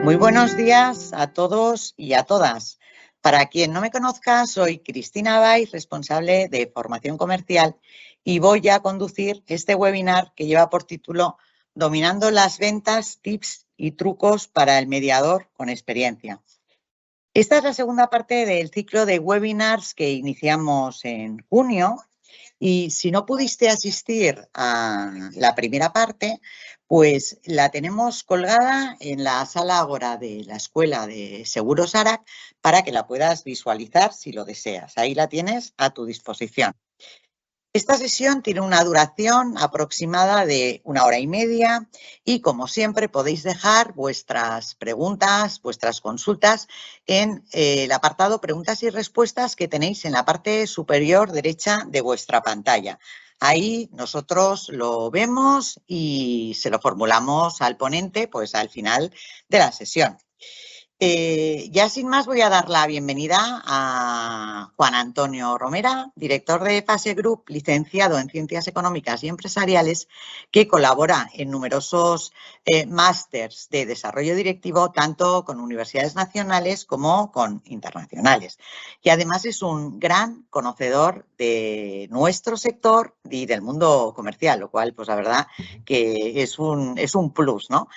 Muy buenos días a todos y a todas. Para quien no me conozca, soy Cristina Bay, responsable de formación comercial, y voy a conducir este webinar que lleva por título Dominando las ventas, tips y trucos para el mediador con experiencia. Esta es la segunda parte del ciclo de webinars que iniciamos en junio. Y si no pudiste asistir a la primera parte, pues la tenemos colgada en la sala Ágora de la Escuela de Seguros ARAC para que la puedas visualizar si lo deseas. Ahí la tienes a tu disposición. Esta sesión tiene una duración aproximada de 1 hora y media y, como siempre, podéis dejar vuestras preguntas, vuestras consultas en el apartado preguntas y respuestas que tenéis en la parte superior derecha de vuestra pantalla. Ahí nosotros lo vemos y se lo formulamos al ponente pues al final de la sesión. Ya sin más voy a dar la bienvenida a Juan Antonio Romera, director de Fase Group, licenciado en Ciencias Económicas y Empresariales, que colabora en numerosos másters de desarrollo directivo, tanto con universidades nacionales como con internacionales. Y además es un gran conocedor de nuestro sector y del mundo comercial, lo cual, pues la verdad que es un plus, ¿no?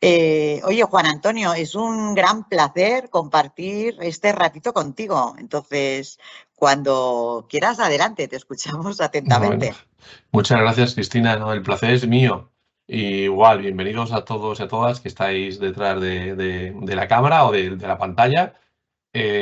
Oye, Juan Antonio, es un gran placer compartir este ratito contigo. Entonces, cuando quieras, adelante, te escuchamos atentamente. Bueno, muchas gracias, Cristina. No, el placer es mío. Y igual, bienvenidos a todos y a todas que estáis detrás de la cámara o de la pantalla.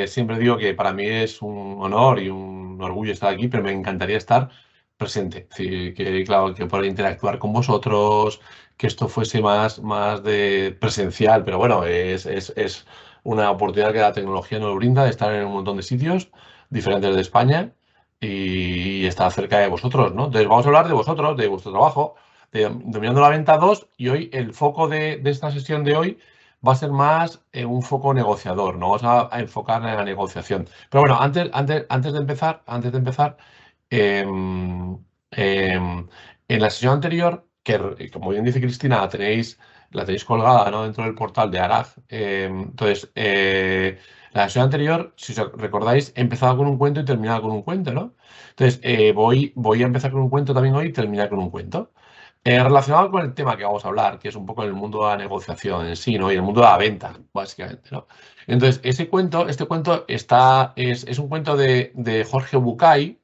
Siempre digo que para mí es un honor y un orgullo estar aquí, pero me encantaría estar presente. Es decir, que, claro, que poder interactuar con vosotros, que esto fuese más de presencial, pero bueno, es una oportunidad que la tecnología nos brinda de estar en un montón de sitios diferentes de España y estar cerca de vosotros, ¿no? Entonces vamos a hablar de vosotros, de vuestro trabajo, de Dominando la Venta 2, y hoy el foco de esta sesión de hoy va a ser más un foco negociador, ¿no? Vamos a enfocar en la negociación. Pero bueno, antes de empezar, em, em, en la sesión anterior, que como bien dice Cristina, la tenéis colgada, ¿no?, dentro del portal de ARAG. Entonces, la sesión anterior, si os recordáis, empezaba con un cuento y terminaba con un cuento, ¿no? Entonces, voy a empezar con un cuento también hoy y terminar con un cuento. Relacionado con el tema que vamos a hablar, que es un poco el mundo de la negociación en sí, ¿no? Y el mundo de la venta, básicamente, ¿no? Entonces, este cuento es un cuento de Jorge Bucay,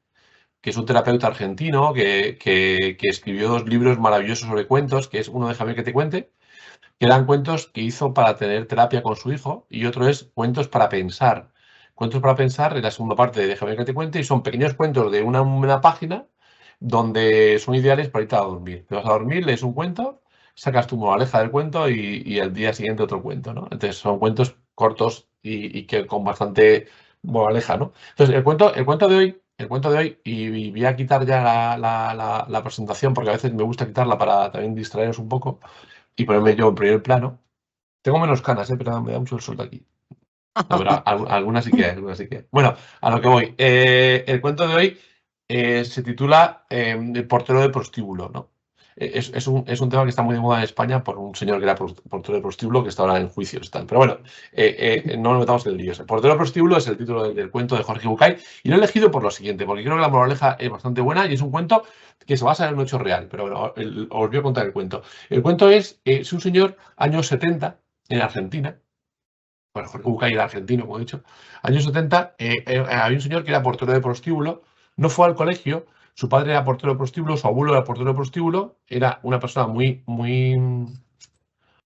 que es un terapeuta argentino que escribió 2 libros maravillosos sobre cuentos, que es uno de Déjame que te cuente, que eran cuentos que hizo para tener terapia con su hijo, y otro es Cuentos para pensar. Cuentos para pensar es la segunda parte de Déjame que te cuente, y son pequeños cuentos de una página donde son ideales para irte a dormir. Te vas a dormir, lees un cuento, sacas tu moraleja del cuento y al día siguiente otro cuento, ¿no? Entonces son cuentos cortos y que con bastante moraleja, ¿no? Entonces el cuento de hoy, y voy a quitar ya la presentación porque a veces me gusta quitarla para también distraeros un poco y ponerme yo en primer plano. Tengo menos canas, pero me da mucho el sol de aquí. No, pero algunas sí que hay, algunas sí que hay. Bueno, a lo que voy. El cuento de hoy se titula El portero de prostíbulo, ¿no? Es un tema que está muy de moda en España por un señor que era portero de prostíbulo, que está ahora en juicios y tal. Pero bueno, no nos metamos en líos. El portero de prostíbulo es el título del cuento de Jorge Bucay, y lo he elegido por lo siguiente, porque creo que la moraleja es bastante buena y es un cuento que se basa en un hecho real. Pero bueno, os voy a contar el cuento. El cuento es un señor, años 70, en Argentina. Bueno, Jorge Bucay era argentino, como he dicho. Años 70, había un señor que era portero de prostíbulo, no fue al colegio, su padre era portero de prostíbulo, su abuelo era portero de prostíbulo, era una persona muy, muy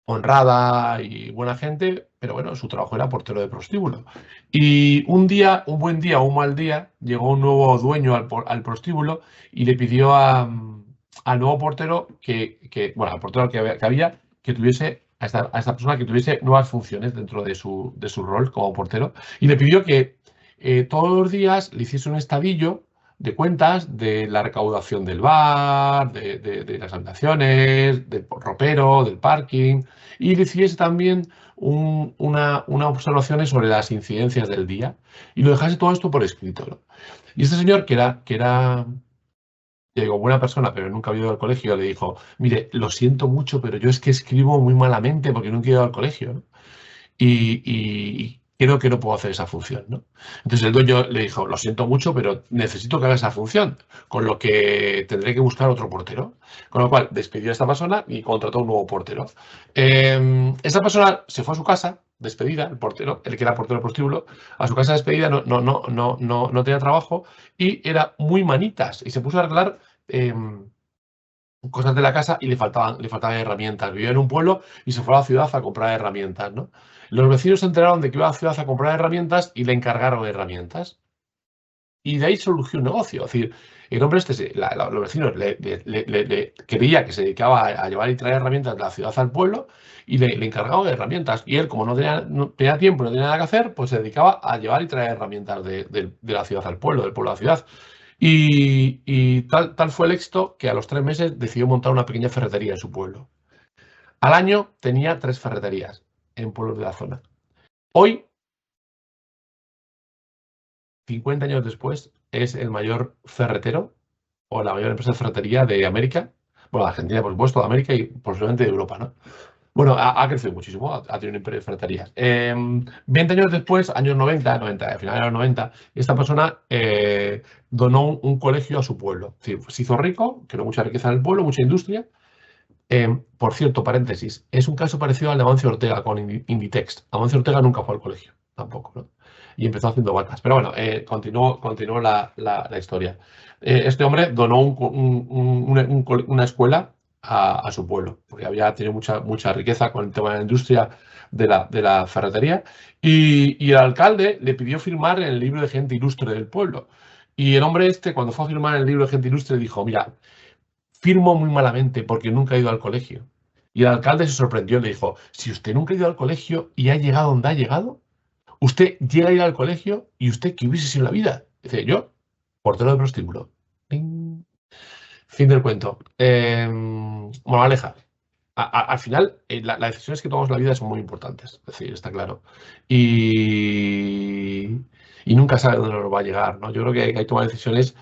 honrada y buena gente, pero bueno, su trabajo era portero de prostíbulo. Y un día, un buen día o un mal día, llegó un nuevo dueño al prostíbulo y le pidió al nuevo portero bueno, al portero que había, que tuviese a esta persona que tuviese nuevas funciones dentro de su rol como portero, y le pidió que todos los días le hiciese un estadillo de cuentas de la recaudación del bar, de las habitaciones, del ropero, del parking, y le hiciese también una observaciones sobre las incidencias del día, y lo dejase todo esto por escrito, ¿no? Y este señor, que era, ya digo, buena persona, pero nunca había ido al colegio, le dijo: mire, lo siento mucho, pero yo es que escribo muy malamente porque nunca he ido al colegio, ¿no? y creo que no puedo hacer esa función, ¿no? Entonces el dueño le dijo, lo siento mucho, pero necesito que haga esa función, con lo que tendré que buscar otro portero. Con lo cual despidió a esta persona y contrató un nuevo portero. Esa persona se fue a su casa, despedida, el portero, el que era portero prostíbulo, a su casa despedida, no tenía trabajo y era muy manitas y se puso a arreglar cosas de la casa y le faltaban herramientas. Vivía en un pueblo y se fue a la ciudad a comprar herramientas, ¿no? Los vecinos se enteraron de que iba a la ciudad a comprar herramientas y le encargaron herramientas. Y de ahí surgió un negocio. Es decir, el hombre los vecinos le creía que se dedicaba a llevar y traer herramientas de la ciudad al pueblo y le encargaban de herramientas. Y él, como no tenía tiempo, no tenía nada que hacer, pues se dedicaba a llevar y traer herramientas de la ciudad al pueblo, del pueblo a la ciudad. Y tal fue el éxito que a los 3 meses decidió montar una pequeña ferretería en su pueblo. Al año tenía 3 ferreterías en pueblos de la zona. Hoy, 50 años después, es el mayor ferretero o la mayor empresa de ferretería de América. Bueno, de Argentina, por supuesto, de América y posiblemente de Europa, ¿no? Bueno, ha crecido muchísimo, ha tenido un imperio de ferreterías. 20 años después, años 90, a finales de los 90, esta persona donó un colegio a su pueblo. Es decir, se hizo rico, creó mucha riqueza en el pueblo, mucha industria. Por cierto, paréntesis, es un caso parecido al de Amancio Ortega con Inditex. Amancio Ortega nunca fue al colegio, tampoco, ¿no? Y empezó haciendo batas. Pero bueno, continuó la historia. Este hombre donó una escuela a su pueblo, porque había tenido mucha riqueza con el tema de la industria de la ferretería. Y el alcalde le pidió firmar en el libro de gente ilustre del pueblo. Y el hombre cuando fue a firmar en el libro de gente ilustre, dijo, mira, firmo muy malamente porque nunca he ido al colegio. Y el alcalde se sorprendió y le dijo, si usted nunca ha ido al colegio y ha llegado donde ha llegado, usted llega a ir al colegio y usted, ¿qué hubiese sido en la vida? Dice, yo, portero de prostíbulo. ¡Ting! Fin del cuento. Moraleja. Al final, las decisiones que tomamos en la vida son muy importantes. Es decir, está claro. Y nunca sabe dónde nos va a llegar, ¿no? Yo creo que hay que tomar decisiones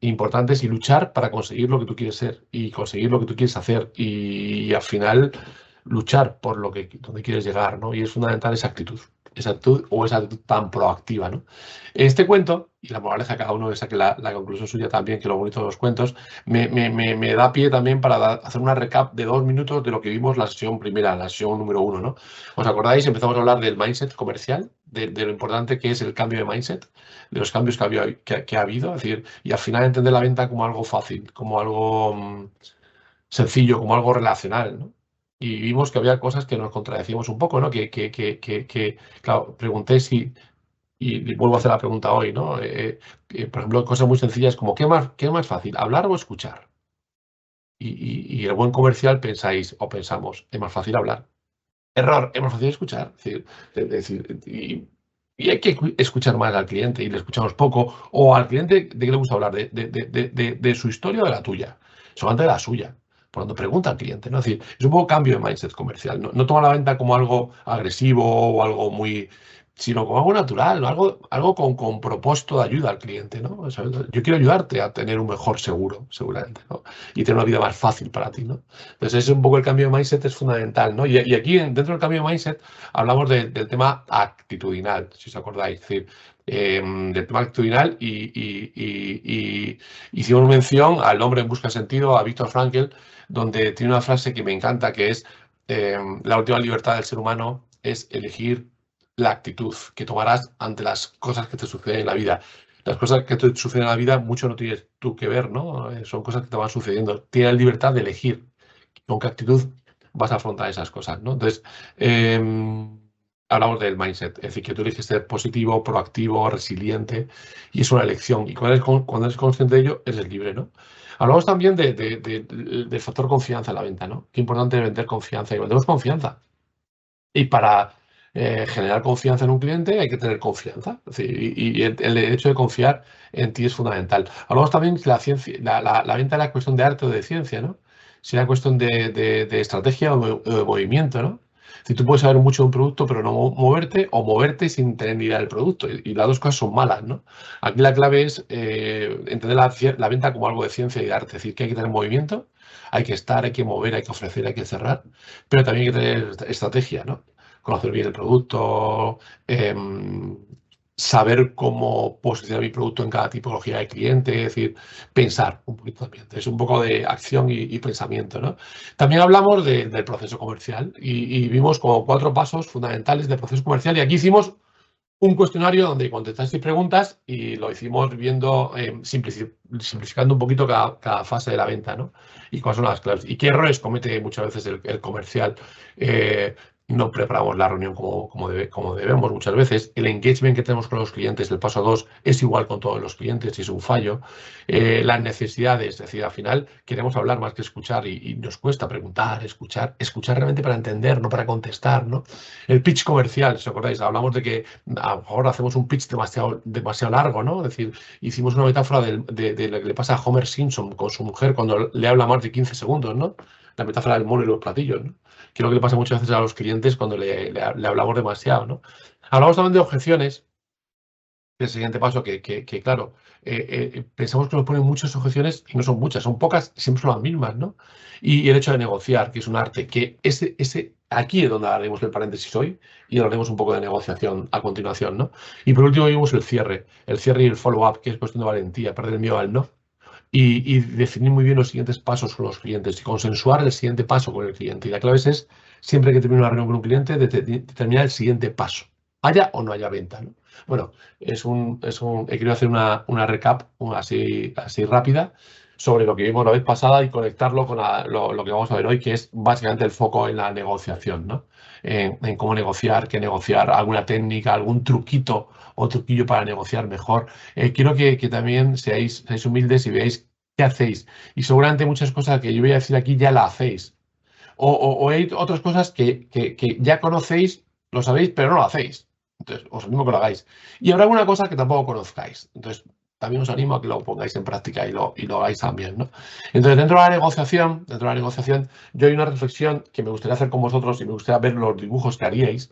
importantes y luchar para conseguir lo que tú quieres ser y conseguir lo que tú quieres hacer. Y al final, luchar por donde quieres llegar, ¿no? Y es fundamental esa actitud o esa actitud tan proactiva, ¿no? Este cuento, y la moraleja cada uno saque la conclusión suya también, que lo bonito de los cuentos, me da pie también para hacer una recap de 2 minutos de lo que vimos la sesión primera, la sesión número 1, ¿no? ¿Os acordáis? Empezamos a hablar del mindset comercial, de lo importante que es el cambio de mindset, de los cambios que ha habido, es decir, y al final entender la venta como algo fácil, como algo sencillo, como algo relacional, ¿no? Y vimos que había cosas que nos contradecíamos un poco, ¿no? Claro, pregunté si, y vuelvo a hacer la pregunta hoy, ¿no? Por ejemplo, cosas muy sencillas como, ¿qué es más fácil, hablar o escuchar? Y el buen comercial pensamos, es más fácil hablar. Error, es más fácil escuchar. Y hay que escuchar más al cliente y le escuchamos poco. O al cliente, ¿de qué le gusta hablar? ¿De su historia o de la tuya? Solamente de la suya. Por donde pregunta al cliente, ¿no? Es decir, es un poco cambio de mindset comercial. No toma la venta como algo agresivo o algo muy, sino como algo natural, ¿no? Algo con propósito de ayuda al cliente, ¿no? O sea, yo quiero ayudarte a tener un mejor seguro, seguramente, ¿no? Y tener una vida más fácil para ti, ¿no? Entonces, ese es un poco el cambio de mindset, es fundamental, ¿no? Y aquí, dentro del cambio de mindset, hablamos del tema actitudinal, si os acordáis, es decir, del tema actitudinal y hicimos mención al hombre en busca de sentido, a Viktor Frankl, donde tiene una frase que me encanta, que es la última libertad del ser humano es elegir la actitud que tomarás ante las cosas que te suceden en la vida. Las cosas que te suceden en la vida, mucho no tienes tú que ver, ¿no? Son cosas que te van sucediendo. Tienes libertad de elegir con qué actitud vas a afrontar esas cosas, ¿no? Entonces, hablamos del mindset, es decir, que tú eliges ser positivo, proactivo, resiliente, y es una elección. Y cuando eres consciente de ello, eres libre, ¿no? Hablamos también del factor confianza en la venta, ¿no? Qué importante es vender confianza, y vendemos confianza. Y para generar confianza en un cliente hay que tener confianza. Es decir, y el hecho de confiar en ti es fundamental. Hablamos también que la venta era cuestión de arte o de ciencia, ¿no? Si era cuestión de estrategia o de movimiento, ¿no? Si tú puedes saber mucho de un producto, pero no moverte, o moverte sin tener ni idea del producto. Y las dos cosas son malas, ¿no? Aquí la clave es entender la venta como algo de ciencia y de arte. Es decir, que hay que tener movimiento, hay que estar, hay que mover, hay que ofrecer, hay que cerrar, pero también hay que tener estrategia, ¿no? conocer bien el producto, saber cómo posicionar mi producto en cada tipología de cliente, es decir, pensar un poquito también. Es un poco de acción y pensamiento, ¿no? También hablamos del proceso comercial y vimos como 4 pasos fundamentales del proceso comercial y aquí hicimos un cuestionario donde contestasteis preguntas y lo hicimos viendo, simplificando un poquito cada fase de la venta, ¿no? Y cuáles son las claves. Y qué errores comete muchas veces el comercial. No preparamos la reunión como debemos muchas veces. El engagement que tenemos con los clientes, el paso 2, es igual con todos los clientes y es un fallo. Las necesidades, es decir, al final queremos hablar más que escuchar y nos cuesta preguntar, escuchar realmente para entender, no para contestar, ¿no? El pitch comercial, si os acordáis, hablamos de que a lo mejor hacemos un pitch demasiado largo, ¿no? Es decir, hicimos una metáfora de lo que le pasa a Homer Simpson con su mujer cuando le habla más de 15 segundos, ¿no? La metáfora del mono y los platillos, ¿no? Que es lo que le pasa muchas veces a los clientes cuando le hablamos demasiado, ¿no? Hablamos también de objeciones, el siguiente paso, claro, pensamos que nos ponen muchas objeciones y no son muchas, son pocas, siempre son las mismas, ¿no? Y el hecho de negociar, que es un arte, que aquí es donde haremos el paréntesis hoy y hablaremos un poco de negociación a continuación, ¿no? Y por último vimos el cierre y el follow-up, que es cuestión de valentía, perder el miedo al no. Y definir muy bien los siguientes pasos con los clientes y consensuar el siguiente paso con el cliente. Y la clave es, siempre que termine una reunión con un cliente, determinar el siguiente paso, haya o no haya venta, ¿no? Bueno, he querido hacer una recap así rápida sobre lo que vimos la vez pasada y conectarlo con lo que vamos a ver hoy, que es básicamente el foco en la negociación, ¿no? En cómo negociar, qué negociar, alguna técnica, algún truquito o truquillo para negociar mejor. Quiero que también seáis humildes y veáis qué hacéis. Y seguramente muchas cosas que yo voy a decir aquí ya la hacéis. O hay otras cosas que ya conocéis, lo sabéis, pero no lo hacéis. Entonces, os animo a que lo hagáis. Y habrá alguna cosa que tampoco conozcáis. Entonces, también os animo a que lo pongáis en práctica y lo hagáis también, ¿no? Entonces, dentro de la negociación, yo hay una reflexión que me gustaría hacer con vosotros y me gustaría ver los dibujos que haríais,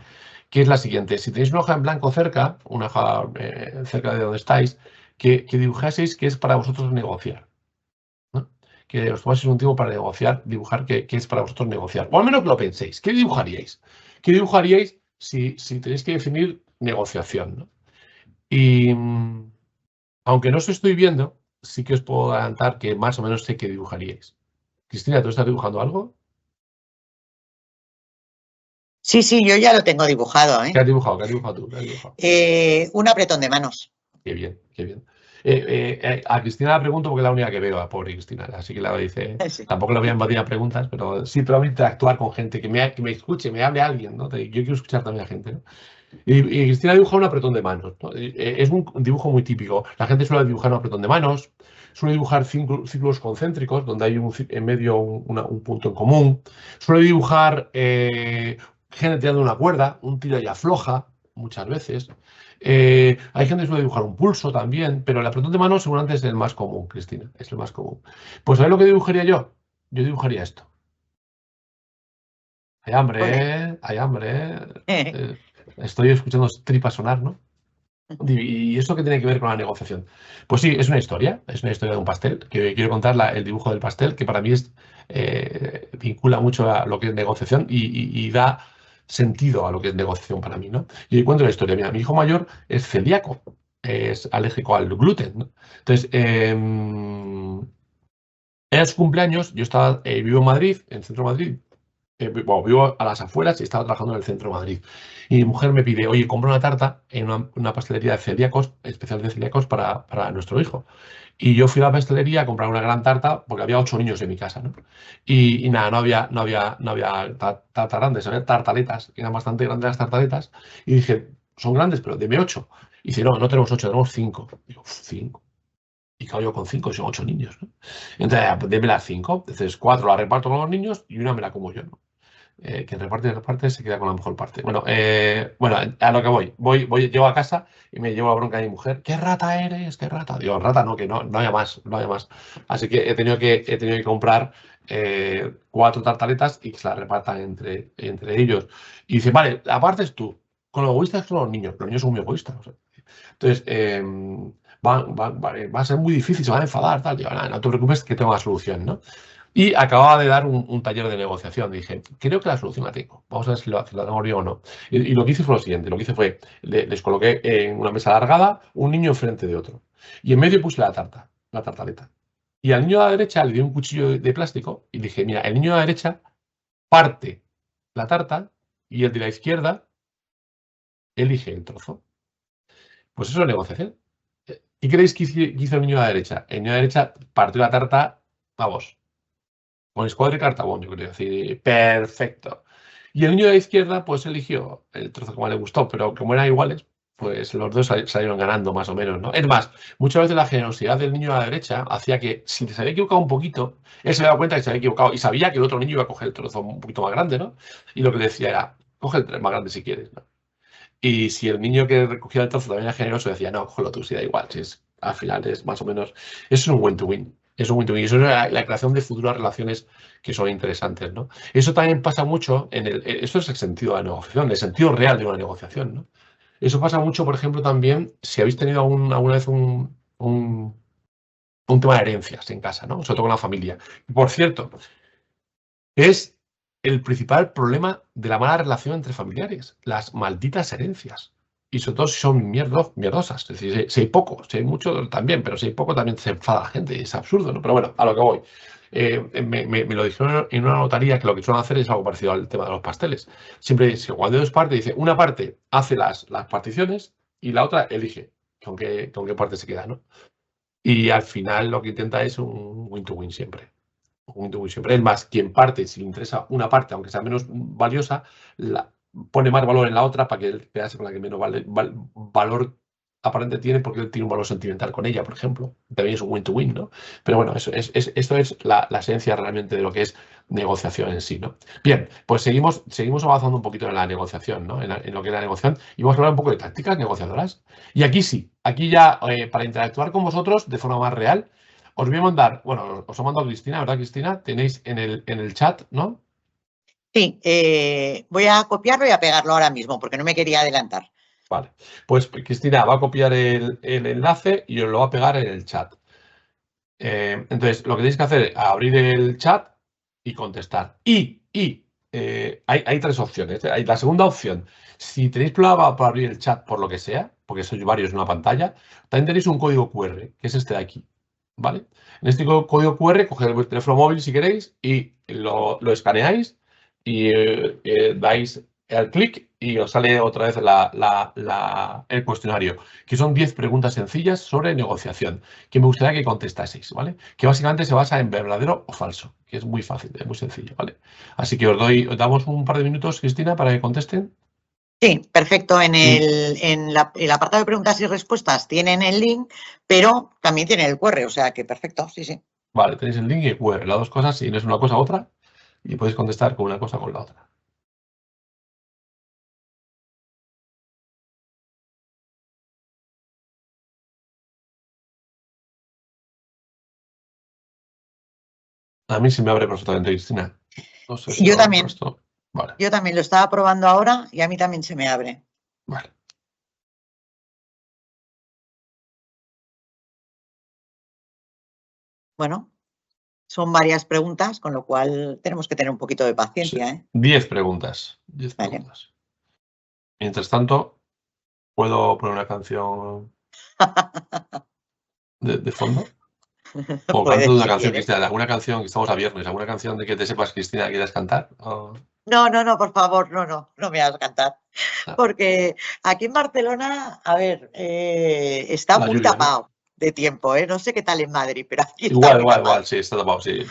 que es la siguiente. Si tenéis una hoja en blanco cerca, una hoja cerca de donde estáis, que dibujaseis que es para vosotros negociar, ¿no? Que os tomaseis un tiempo para negociar, dibujar qué es para vosotros negociar. O al menos que lo penséis. ¿Qué dibujaríais? ¿Qué dibujaríais si tenéis que definir negociación, ¿no? Y aunque no os estoy viendo, sí que os puedo adelantar que más o menos sé qué dibujaríais. Cristina, ¿tú estás dibujando algo? Sí, yo ya lo tengo dibujado, ¿eh? ¿Qué has dibujado? ¿Qué has dibujado tú? ¿Qué has dibujado? Un apretón de manos. Qué bien, qué bien. A Cristina la pregunto porque es la única que veo, a pobre Cristina. Así que la dice, Sí. tampoco le voy a invadir a preguntas, pero sí, pero voy a interactuar con gente, que me escuche, me hable alguien, ¿no? Yo quiero escuchar también a gente, ¿no? Y Cristina dibuja un apretón de manos, ¿no? Es un dibujo muy típico. La gente suele dibujar un apretón de manos, suele dibujar círculos concéntricos, donde hay en medio un punto en común. Suele dibujar gente tirando una cuerda, un tira y afloja, muchas veces. Hay gente que suele dibujar un pulso también, pero el apretón de manos seguramente es el más común, Cristina, es el más común. Pues ¿sabes lo que dibujaría yo? Yo dibujaría esto. Hay hambre, ¿eh? Hay hambre, ¿eh? Estoy escuchando tripas sonar, ¿no? ¿Y eso qué tiene que ver con la negociación? Pues sí, es una historia de un pastel, que quiero contar el dibujo del pastel, que para mí vincula mucho a lo que es negociación y da sentido a lo que es negociación para mí, ¿no? Y cuento la historia. Mira, mi hijo mayor es celíaco, es alérgico al gluten, ¿no? Entonces, era su cumpleaños, yo vivo en Madrid, en el centro de Madrid, vivo a las afueras y estaba trabajando en el centro de Madrid. Y mi mujer me pide, oye, compra una tarta en una pastelería de celíacos, especial de celíacos para nuestro hijo. Y yo fui a la pastelería a comprar una gran tarta porque había 8 niños en mi casa, ¿no? Y nada, no había tartas grandes, había tartaletas, eran bastante grandes las tartaletas. Y dije, son grandes, pero deme 8. Y dice, no tenemos 8, tenemos 5. Digo, 5. Y claro, yo con 5 son 8 niños, ¿no? Entonces, pues, deme las 5. Entonces, 4 las reparto con los niños y una me la como yo, ¿no? Quien reparte se queda con la mejor parte. Bueno, a lo que llego a casa y me llevo la bronca de mi mujer. ¿Qué rata eres? ¿Qué rata? Digo, rata no, que no haya más, no haya más. Así que he tenido que comprar 4 tartaletas y que se las repartan entre ellos. Y dice, vale, aparte es tú. Con los egoístas son los niños son muy egoístas. O sea. Entonces, va a ser muy difícil, se van a enfadar, tal. Digo, no te preocupes que tengo la solución, ¿no? Y acababa de dar un taller de negociación. Dije, creo que la solución la tengo. Vamos a ver si la tengo bien o no. Y lo que hice fue lo siguiente. Lo que hice fue, les coloqué en una mesa alargada un niño enfrente de otro. Y en medio puse la tartaleta. Y al niño de la derecha le di un cuchillo de plástico y dije, mira, el niño de la derecha parte la tarta y el de la izquierda elige el trozo. Pues eso es negociación. ¿Qué creéis que hizo el niño de la derecha? El niño de la derecha partió la tarta, vamos, con escuadra y cartabón, yo creo. Decir, perfecto. Y el niño de la izquierda, pues eligió el trozo que más le gustó, pero como eran iguales, pues los dos salieron ganando más o menos, ¿no? Es más, muchas veces la generosidad del niño de la derecha hacía que, si se había equivocado un poquito, él se había dado cuenta que se había equivocado y sabía que el otro niño iba a coger el trozo un poquito más grande, ¿no? Y lo que le decía era, coge el más grande si quieres, ¿no? Y si el niño que recogía el trozo también era generoso, decía, no, cógelo tú, si da igual, si es, al final es más o menos, eso es un win-to-win. Es un win-to-win. Eso es la creación de futuras relaciones que son interesantes, ¿no? Eso también pasa mucho esto es el sentido de la negociación, el sentido real de una negociación, ¿no? Eso pasa mucho, por ejemplo, también si habéis tenido alguna vez un tema de herencias en casa, ¿no? Sobre todo con la familia. Por cierto, es el principal problema de la mala relación entre familiares, las malditas herencias. Y sobre todo si son mierdosas. Es decir, si hay poco, si hay mucho también, pero si hay poco también se enfada la gente. Es absurdo, ¿no? Pero bueno, a lo que voy. Me lo dijeron en una notaría que lo que suelen hacer es algo parecido al tema de los pasteles. Siempre dice, cuando hay dos partes, dice, una parte hace las particiones y la otra elige con qué parte se queda, ¿no? Y al final lo que intenta es un win-to-win siempre. Siempre. Es más, quien parte, si le interesa una parte, aunque sea menos valiosa, pone más valor en la otra para que él quedase con la que menos valor aparente tiene, porque él tiene un valor sentimental con ella, por ejemplo. También es un win-to-win, ¿no? Pero bueno, esto es la esencia realmente de lo que es negociación en sí, ¿no? Bien, pues seguimos avanzando un poquito en la negociación, ¿no? En lo que es la negociación. Y vamos a hablar un poco de tácticas negociadoras. Y aquí sí, aquí ya para interactuar con vosotros de forma más real, os voy a mandar, bueno, os ha mandado Cristina, ¿verdad, Cristina? Tenéis en el chat, ¿no? Sí, voy a copiarlo y a pegarlo ahora mismo porque no me quería adelantar. Vale. Pues Cristina va a copiar el enlace y os lo va a pegar en el chat. Entonces, lo que tenéis que hacer es abrir el chat y contestar. Hay tres opciones. Hay la segunda opción, si tenéis problema para abrir el chat por lo que sea, porque sois varios en una pantalla, también tenéis un código QR, que es este de aquí. ¿Vale? En este código QR, coged vuestro teléfono móvil si queréis y lo escaneáis y dais el clic y os sale otra vez el cuestionario, que son 10 preguntas sencillas sobre negociación que me gustaría que contestaseis, ¿vale? Que básicamente se basa en verdadero o falso, que es muy fácil, es muy sencillo, ¿vale? Así que os damos un par de minutos, Cristina, para que contesten. Sí, perfecto. En Y, el apartado de preguntas y respuestas tienen el link, pero también tiene el QR, o sea que perfecto, sí, sí. vale, tenéis el link y el QR, las dos cosas, si no es una cosa u otra, y podéis contestar con una cosa o con la otra. A mí se me abre perfectamente, Cristina. No sé si Yo lo abro también, esto. Vale, yo también lo estaba probando ahora y a mí también se me abre. vale. Bueno, son varias preguntas, con lo cual tenemos que tener un poquito de Sí. paciencia, ¿eh? 10 preguntas. 10 Vale. preguntas. Mientras tanto, ¿puedo poner una canción de fondo? O canto Puedes, una si canción, quieres. Cristina, alguna canción, que estamos a viernes, alguna canción de que te sepas, Cristina, quieras cantar. No, no, no, por favor, no, no, no me hagas cantar. Ah, Porque aquí en Barcelona, a ver, está la muy lluvia, ¿no? tapado de tiempo, ¿eh? No sé qué tal en Madrid, pero aquí está Igual, muy igual, tapado. igual, sí, está tapado, sí.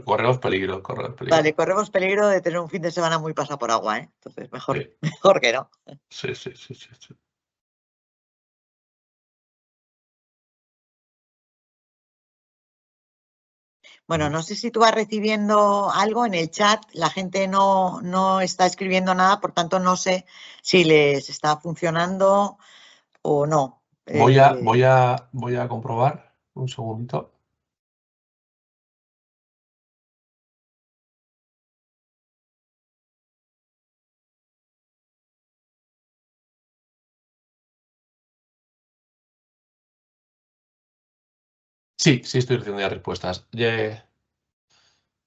Corremos peligro, corremos Vale, peligro. corremos peligro de tener un fin de semana muy pasado por agua, ¿eh? Entonces, mejor, Sí, mejor que no. sí, sí, sí, sí, sí. Bueno, no sé si tú vas recibiendo algo en el chat, la gente no está escribiendo nada, por tanto no sé si les está funcionando o no. Voy a comprobar un segundito. Sí, sí estoy recibiendo ya respuestas.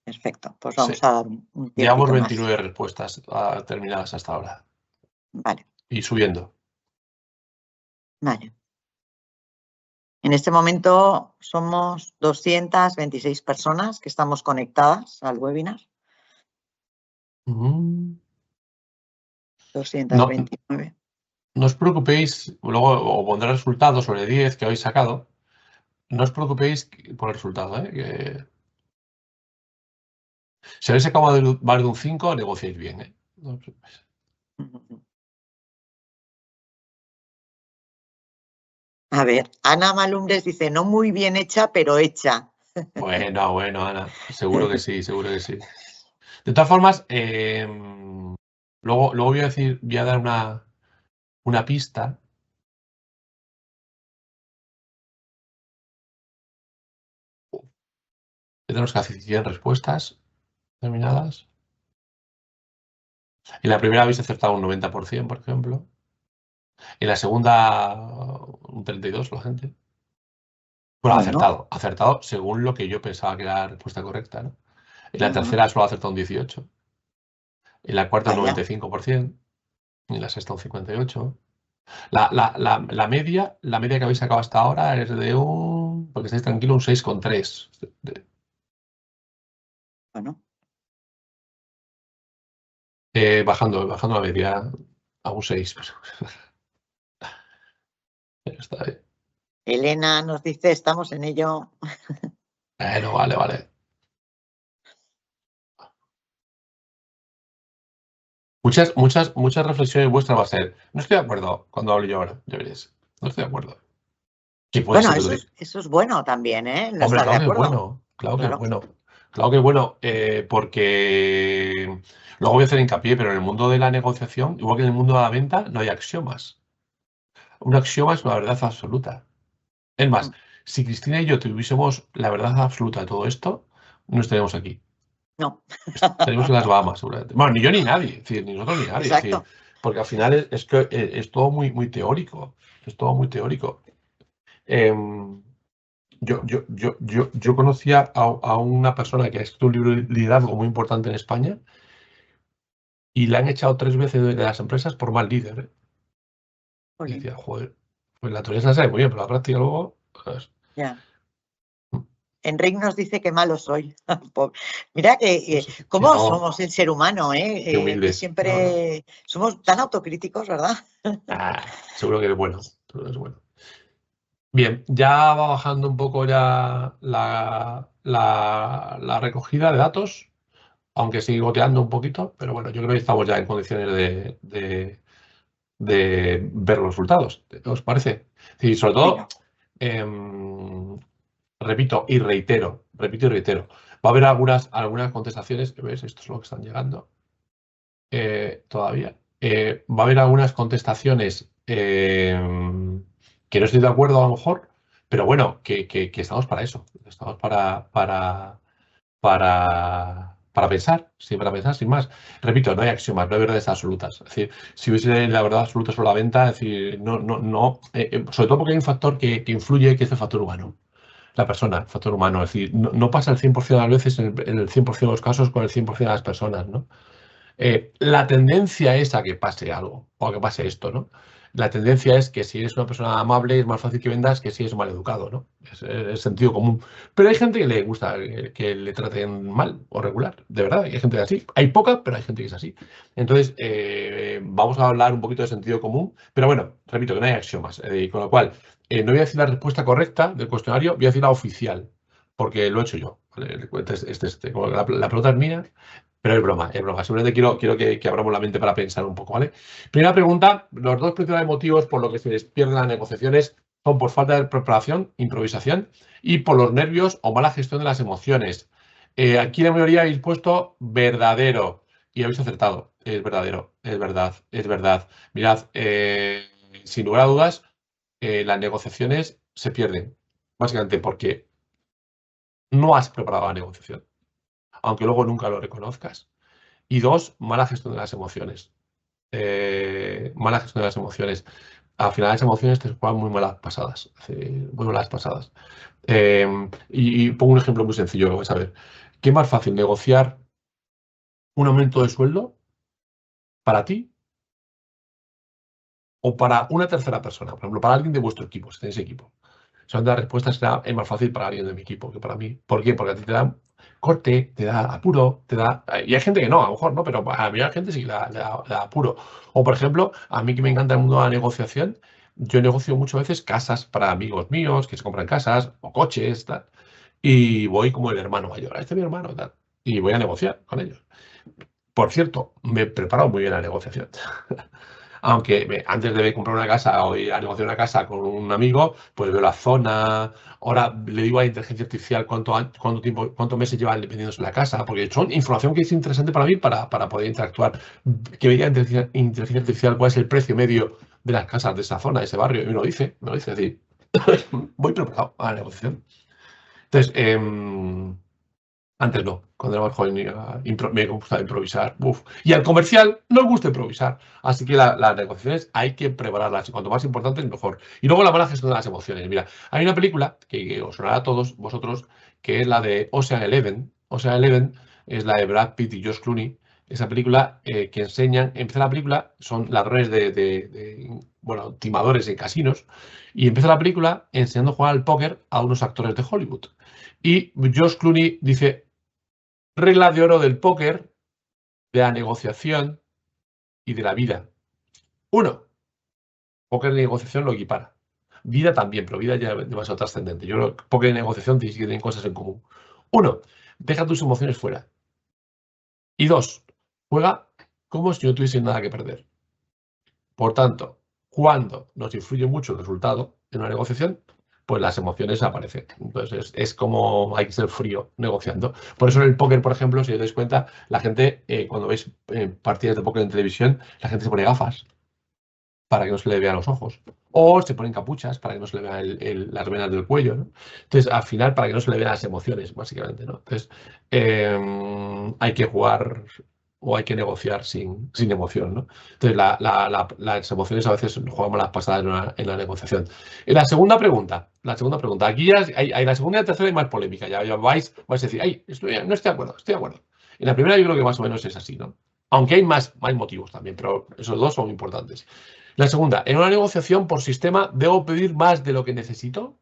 Perfecto, pues Sí. vamos a dar un tiempito Llevamos más. 29 respuestas terminadas hasta ahora. Vale, Y subiendo. vale. En este momento somos 226 personas que estamos conectadas al webinar. No, 229. no os preocupéis, luego os pondré resultados sobre 10 que habéis sacado. No os preocupéis por el resultado, ¿eh? Si habéis sacado más de un 5, negociáis bien, ¿eh? No os preocupéis. A ver, Ana Malumbres dice, no muy bien hecha, pero hecha. Bueno, Ana, seguro que sí, seguro que sí. De todas formas, luego voy a dar una pista. Tenemos casi 100 respuestas terminadas. En la primera habéis acertado un 90%, por ejemplo. En la segunda, un 32%, la gente. Bueno, acertado según lo que yo pensaba que era la respuesta correcta, ¿no? En la tercera solo ha acertado un 18%. En la cuarta un 95%. Y en la sexta un 58%. La media que habéis sacado hasta ahora es de porque estáis tranquilos, un 6,3. Bueno. Bajando la media a un 6. Está bien. Elena nos dice, estamos en ello. Bueno, vale. Muchas reflexiones vuestras va a ser, no estoy de acuerdo cuando hablo yo ahora, ya veréis. No estoy de acuerdo. Bueno, eso es bueno también, ¿eh? No Hombre, estar de claro que es acuerdo. bueno, claro que es bueno. Claro que es bueno, porque luego voy a hacer hincapié, pero en el mundo de la negociación, igual que en el mundo de la venta, no hay axiomas. Un axioma es una verdad absoluta. Es más, si Cristina y yo tuviésemos la verdad absoluta de todo esto, no estaríamos aquí. No. Estaríamos en las Bahamas, seguramente. Bueno, ni yo ni nadie, es decir, ni nosotros ni nadie. Exacto. Es decir, porque al final es que es todo muy teórico. Es todo muy teórico. Yo conocía a una persona que ha escrito un libro de liderazgo muy importante en España y le han echado 3 veces de las empresas por mal líder, ¿eh? Y decía, joder, pues la teoría se la sabe muy bien, pero la práctica luego. ¿Sabes? Ya. Enrique nos dice que malo soy. Mira que cómo somos el ser humano, ¿eh? Qué humildes. Que siempre somos tan autocríticos, ¿verdad? Seguro que es bueno. Bien, ya va bajando un poco ya la recogida de datos, aunque sigue goteando un poquito, pero bueno, yo creo que estamos ya en condiciones de ver los resultados. ¿Qué os parece? Sí, sobre todo, repito y reitero, va a haber algunas contestaciones, ¿ves? Esto es lo que están llegando todavía. Va a haber algunas contestaciones que no estoy de acuerdo a lo mejor, pero bueno, que estamos para eso. Estamos para pensar, sí, para pensar sin más. Repito, no hay axiomas, no hay verdades absolutas. Es decir, si hubiese la verdad absoluta sobre la venta, es decir, no, sobre todo porque hay un factor que influye, que es el factor humano. La persona, el factor humano. Es decir, no pasa el 100% de las veces en el 100% de los casos con el 100% de las personas, ¿no? La tendencia es a que pase algo, o a que pase esto, ¿no? La tendencia es que si eres una persona amable es más fácil que vendas que si eres mal educado, ¿no? Es sentido común. Pero hay gente que le gusta que le traten mal o regular, de verdad, hay gente así. Hay poca, pero hay gente que es así. Entonces, vamos a hablar un poquito de sentido común, pero bueno, repito que no hay axiomas, con lo cual, no voy a decir la respuesta correcta del cuestionario, voy a decir la oficial, porque lo he hecho yo, ¿vale? La pregunta es mía. Pero es broma. Simplemente quiero que abramos la mente para pensar un poco, ¿vale? Primera pregunta, los dos principales motivos por los que se les pierden las negociaciones son por falta de preparación, improvisación y por los nervios o mala gestión de las emociones. Aquí la mayoría habéis puesto verdadero y habéis acertado. Es verdadero, es verdad. Mirad, sin lugar a dudas, las negociaciones se pierden, básicamente porque no has preparado la negociación, aunque luego nunca lo reconozcas. Y 2, mala gestión de las emociones. Mala gestión de las emociones. Al final las emociones te juegan muy malas pasadas. Muy malas pasadas. Y pongo un ejemplo muy sencillo, vais a ver. ¿Qué es más fácil, negociar un aumento de sueldo para ti o para una tercera persona? Por ejemplo, para alguien de vuestro equipo, si tenéis equipo. Seguramente la respuesta será, es más fácil para alguien de mi equipo que para mí. ¿Por qué? Porque a ti te da corte, te da apuro, te da... Y hay gente que no, a lo mejor no, pero a mí hay gente sí que le da apuro. O, por ejemplo, a mí que me encanta el mundo de la negociación, yo negocio muchas veces casas para amigos míos que se compran casas o coches, tal. Y voy como el hermano mayor. Este es mi hermano, tal. Y voy a negociar con ellos. Por cierto, me he preparado muy bien la negociación. Aunque antes de comprar una casa o ir a negociar una casa con un amigo, pues veo la zona. Ahora le digo a la inteligencia artificial cuánto tiempo, cuántos meses llevan vendiéndose la casa, porque son información que es interesante para mí para poder interactuar. Que me diga inteligencia artificial cuál es el precio medio de las casas de esa zona, de ese barrio, y me lo dice, es decir, voy preparado a la negociación. Entonces, antes no, cuando era más joven me gustaba improvisar. Uf. Y al comercial no le gusta improvisar. Así que las negociaciones hay que prepararlas. Y cuanto más importante, mejor. Y luego la mala gestión de las emociones. Mira, hay una película que os sonará a todos vosotros, que es la de Ocean Eleven. Ocean Eleven es la de Brad Pitt y George Clooney. Esa película que empieza la película, son ladrones bueno, timadores en casinos. Y empieza la película enseñando a jugar al póker a unos actores de Hollywood. Y George Clooney dice: regla de oro del póker, de la negociación y de la vida. 1. Póker y negociación lo equipara. Vida también, pero vida ya es demasiado trascendente. Yo creo que póker y negociación tienen cosas en común. 1. Deja tus emociones fuera. Y 2. Juega como si no tuviese nada que perder. Por tanto, cuando nos influye mucho el resultado en una negociación, pues las emociones aparecen. Entonces es como hay que ser frío negociando. Por eso en el póker, por ejemplo, si os dais cuenta, la gente, cuando veis partidas de póker en televisión, la gente se pone gafas para que no se le vean los ojos. O se ponen capuchas para que no se le vean las venas del cuello, ¿no? Entonces, al final, para que no se le vean las emociones, básicamente, ¿no? Entonces, hay que jugar o hay que negociar sin emoción, ¿no? Entonces, las emociones a veces jugamos las pasadas en la negociación. Y la segunda pregunta, aquí ya hay la segunda y la tercera hay más polémica, ya vais a decir, ay, no estoy de acuerdo, estoy de acuerdo. En la primera yo creo que más o menos es así, ¿no? Aunque hay más motivos también, pero esos dos son importantes. La segunda, en una negociación por sistema, ¿debo pedir más de lo que necesito?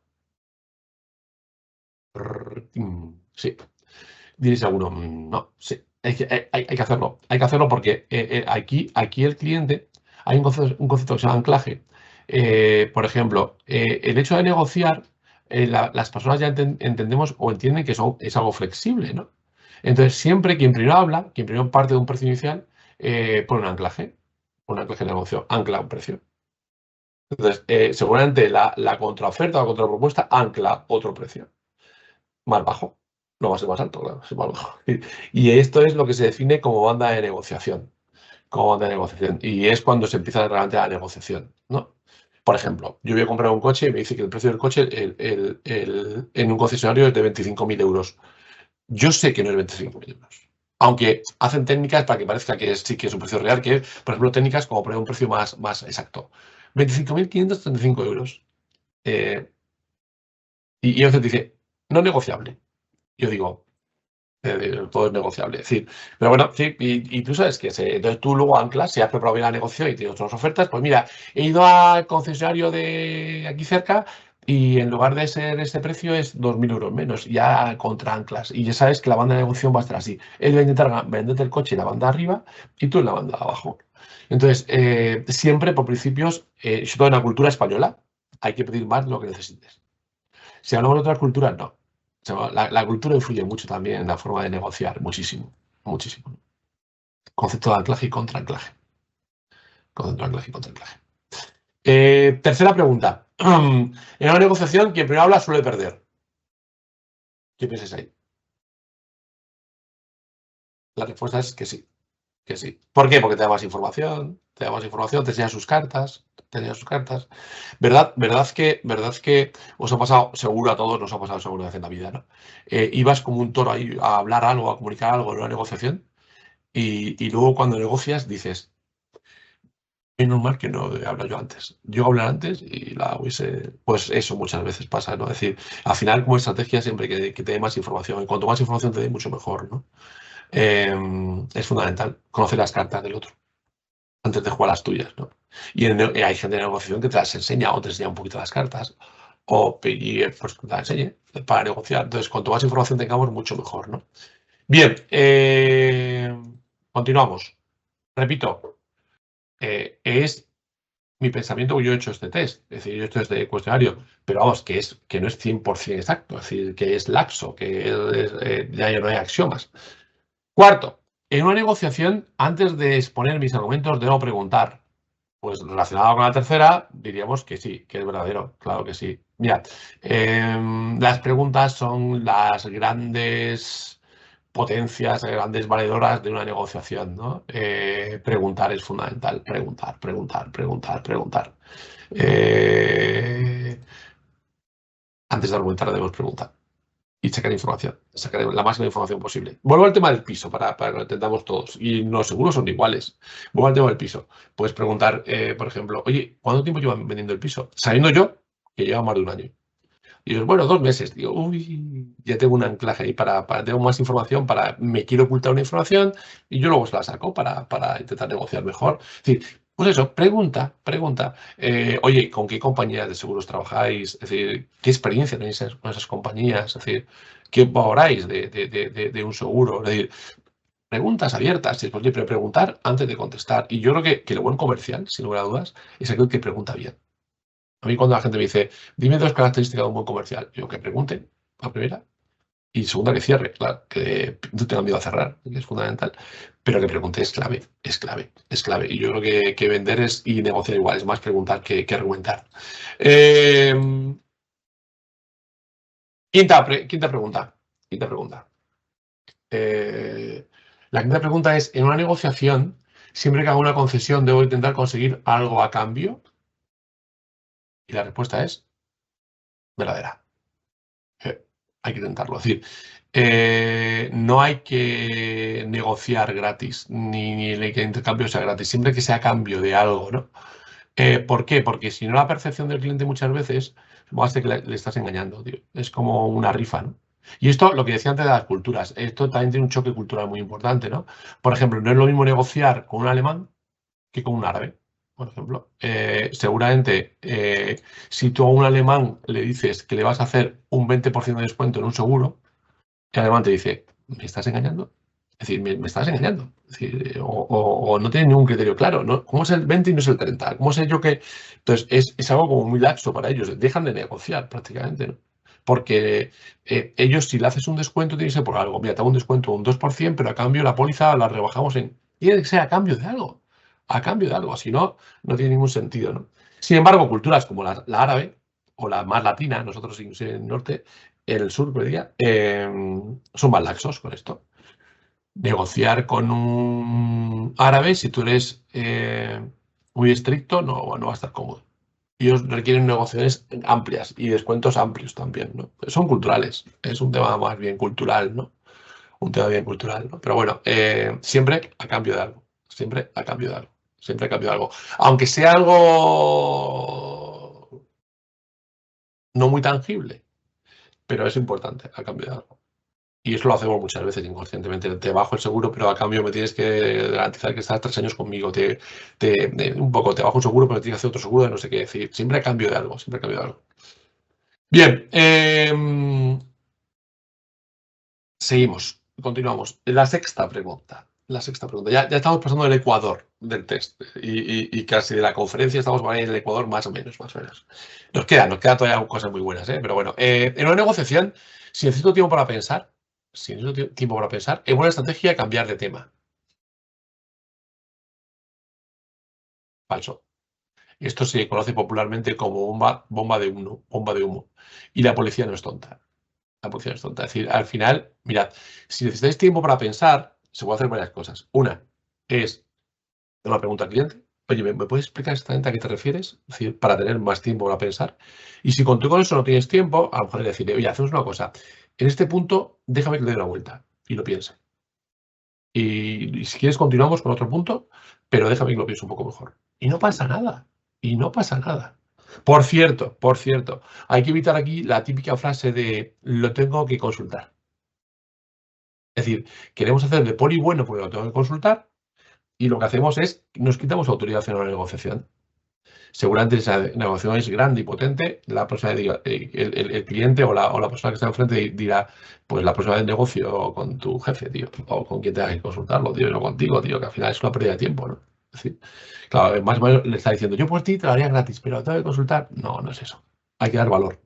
Sí. Diréis alguno, no, sí. Hay que hacerlo. Hay que hacerlo porque aquí el cliente, hay un concepto que se llama anclaje. Por ejemplo, el hecho de negociar, las personas ya entendemos o entienden que es algo flexible, ¿no? Entonces, siempre quien primero habla, quien primero parte de un precio inicial, pone un anclaje. Un anclaje de negocio, ancla un precio. Entonces, seguramente la contraoferta o la contrapropuesta ancla otro precio más bajo. No va a ser más alto, claro, es más bajo. Y esto es lo que se define como banda de negociación. Como banda de negociación. Y es cuando se empieza realmente la negociación, ¿no? Por ejemplo, yo voy a comprar un coche y me dice que el precio del coche en un concesionario es de 25.000 euros. Yo sé que no es 25.000 euros. Aunque hacen técnicas para que parezca que sí que es un precio real, que, por ejemplo, técnicas como poner un precio más exacto. 25.535 euros. Y entonces dice, no negociable. Yo digo, todo es negociable. Es decir, pero bueno, sí, y tú sabes que entonces tú luego anclas, si has preparado bien la negociación y tienes otras ofertas, pues mira, he ido al concesionario de aquí cerca y en lugar de ser ese precio es 2.000 euros menos, ya contra anclas. Y ya sabes que la banda de negociación va a estar así. Él va a intentar venderte el coche en la banda arriba y tú en la banda abajo. Entonces, siempre por principios, sobre todo en la cultura española, hay que pedir más de lo que necesites. Si hablamos de otras culturas, no. O sea, la cultura influye mucho también en la forma de negociar, muchísimo, muchísimo. Concepto de anclaje y contraanclaje. Concepto de anclaje y contraanclaje. Tercera pregunta. En una negociación, quien primero habla suele perder. ¿Qué piensas ahí? La respuesta es que sí. Que sí. ¿Por qué? Porque te da más información, te enseña sus cartas, ¿Verdad que os ha pasado, seguro a todos nos ha pasado seguro vez en la vida, ¿no? Ibas como un toro ahí a hablar algo, a comunicar algo en una negociación y luego cuando negocias dices, Menos mal que no he hablado yo antes. Yo hablé antes y la hubiese... Pues eso muchas veces pasa, ¿no? Es decir, al final como estrategia siempre que te dé más información. Y cuanto más información te dé, mucho mejor, ¿no? Es fundamental conocer las cartas del otro antes de jugar las tuyas, ¿no? Y hay gente de negociación que te las enseña o te enseña un poquito las cartas pues te las enseñe para negociar. Entonces, cuanto más información tengamos, mucho mejor, ¿no? Bien, continuamos. Repito, es mi pensamiento que yo he hecho este test, es decir, yo he hecho este cuestionario, pero vamos, que no es 100% exacto, es decir, que es laxo, ya no hay axiomas. Cuarto, en una negociación, antes de exponer mis argumentos, debo preguntar. Pues relacionado con la tercera, diríamos que sí, que es verdadero, claro que sí. Mira, las preguntas son las grandes potencias, grandes valedoras de una negociación, ¿no? Preguntar es fundamental, preguntar, preguntar, preguntar, preguntar. Antes de argumentar debemos preguntar y sacar información, sacar la máxima información posible. Vuelvo al tema del piso para que lo entendamos todos. Y los seguros son iguales. Vuelvo al tema del piso. Puedes preguntar, por ejemplo, oye, ¿cuánto tiempo llevan vendiendo el piso? Sabiendo yo que lleva más de un año. Y dices, bueno, 2 meses. Digo, uy, ya tengo un anclaje ahí tengo más información me quiero ocultar una información y yo luego se la saco para intentar negociar mejor. Es decir, pues eso, pregunta. Oye, ¿con qué compañías de seguros trabajáis? Es decir, ¿qué experiencia tenéis con esas compañías? Es decir, ¿qué valoráis de un seguro? Es decir, preguntas abiertas, es posible, pero preguntar antes de contestar. Y yo creo que el buen comercial, sin lugar a dudas, es aquel que pregunta bien. A mí cuando la gente me dice, dime 2 características de un buen comercial, yo que pregunte, la primera, y segunda que cierre, claro, que no tenga miedo a cerrar, que es fundamental, pero que pregunte es clave, es clave, es clave. Y yo creo que vender y negociar igual, es más preguntar que argumentar. Quinta pregunta. La quinta pregunta es, en una negociación, siempre que hago una concesión, ¿debo intentar conseguir algo a cambio? Y la respuesta es verdadera. Hay que intentarlo. Es decir, no hay que negociar gratis, ni el intercambio sea gratis, siempre que sea a cambio de algo, ¿no? ¿Por qué? Porque si no, la percepción del cliente muchas veces hace que le estás engañando, tío. Es como una rifa, ¿no? Y esto, lo que decía antes de las culturas, esto también tiene un choque cultural muy importante, ¿no? Por ejemplo, no es lo mismo negociar con un alemán que con un árabe, por ejemplo. Seguramente, si tú a un alemán le dices que le vas a hacer un 20% de descuento en un seguro, el alemán te dice, ¿me estás engañando? Es decir, me estás engañando. Es decir, o no tiene ningún criterio claro, ¿no? ¿Cómo es el 20 y no es el 30? ¿Cómo sé yo que...? Entonces, es algo como muy laxo para ellos. Dejan de negociar prácticamente, ¿no? Porque ellos, si le haces un descuento, tiene que ser por algo. Mira, te hago un descuento un 2%, pero a cambio la póliza la rebajamos en... Tiene que ser a cambio de algo. A cambio de algo. Si no, no tiene ningún sentido, ¿no? Sin embargo, culturas como la árabe o la más latina, nosotros en el norte, en el sur, diría, son más laxos con esto. Negociar con un árabe, si tú eres muy estricto, no va a estar cómodo. Ellos requieren negociaciones amplias y descuentos amplios también, ¿no? Son culturales, es un tema más bien cultural, ¿no? Un tema bien cultural, ¿no? Pero bueno, siempre a cambio de algo, siempre a cambio de algo, siempre a cambio de algo. Aunque sea algo no muy tangible, pero es importante a cambio de algo. Y eso lo hacemos muchas veces inconscientemente. Te bajo el seguro, pero a cambio me tienes que garantizar que estás 3 años conmigo. Un poco, te bajo un seguro, pero tienes que hacer otro seguro de no sé qué decir. Siempre a cambio de algo, siempre a cambio de algo. Bien, seguimos, continuamos. La sexta pregunta. Ya estamos pasando del ecuador del test y casi de la conferencia estamos por ahí en el ecuador más o menos. Nos queda todavía cosas muy buenas, pero bueno. En una negociación, si necesito tiempo para pensar, es buena estrategia cambiar de tema. Falso. Esto se conoce popularmente como bomba de humo. Y la policía no es tonta. La policía no es tonta. Es decir, al final, mirad, si necesitáis tiempo para pensar, se puede hacer varias cosas. Una es una pregunta al cliente. Oye, ¿me puedes explicar exactamente a qué te refieres? Es decir, para tener más tiempo para pensar. Y si con eso no tienes tiempo, a lo mejor decirle, oye, hacemos una cosa. En este punto, déjame que le dé una vuelta y lo piense. Y si quieres continuamos con otro punto, pero déjame que lo piense un poco mejor. Y no pasa nada. Y no pasa nada. Por cierto, hay que evitar aquí la típica frase de lo tengo que consultar. Es decir, queremos hacer de poli bueno porque lo tengo que consultar y lo que hacemos es nos quitamos autoridad en la negociación. Seguramente esa negociación es grande y potente, la persona diga, el cliente o la persona que está enfrente dirá, pues la próxima vez negocio con tu jefe, tío, o con quien tenga que consultarlo, tío, no contigo, tío, que al final es una pérdida de tiempo, ¿no? Es decir, claro, más o menos le está diciendo, yo por ti te lo haría gratis, pero tengo que consultar. No, no es eso. Hay que dar valor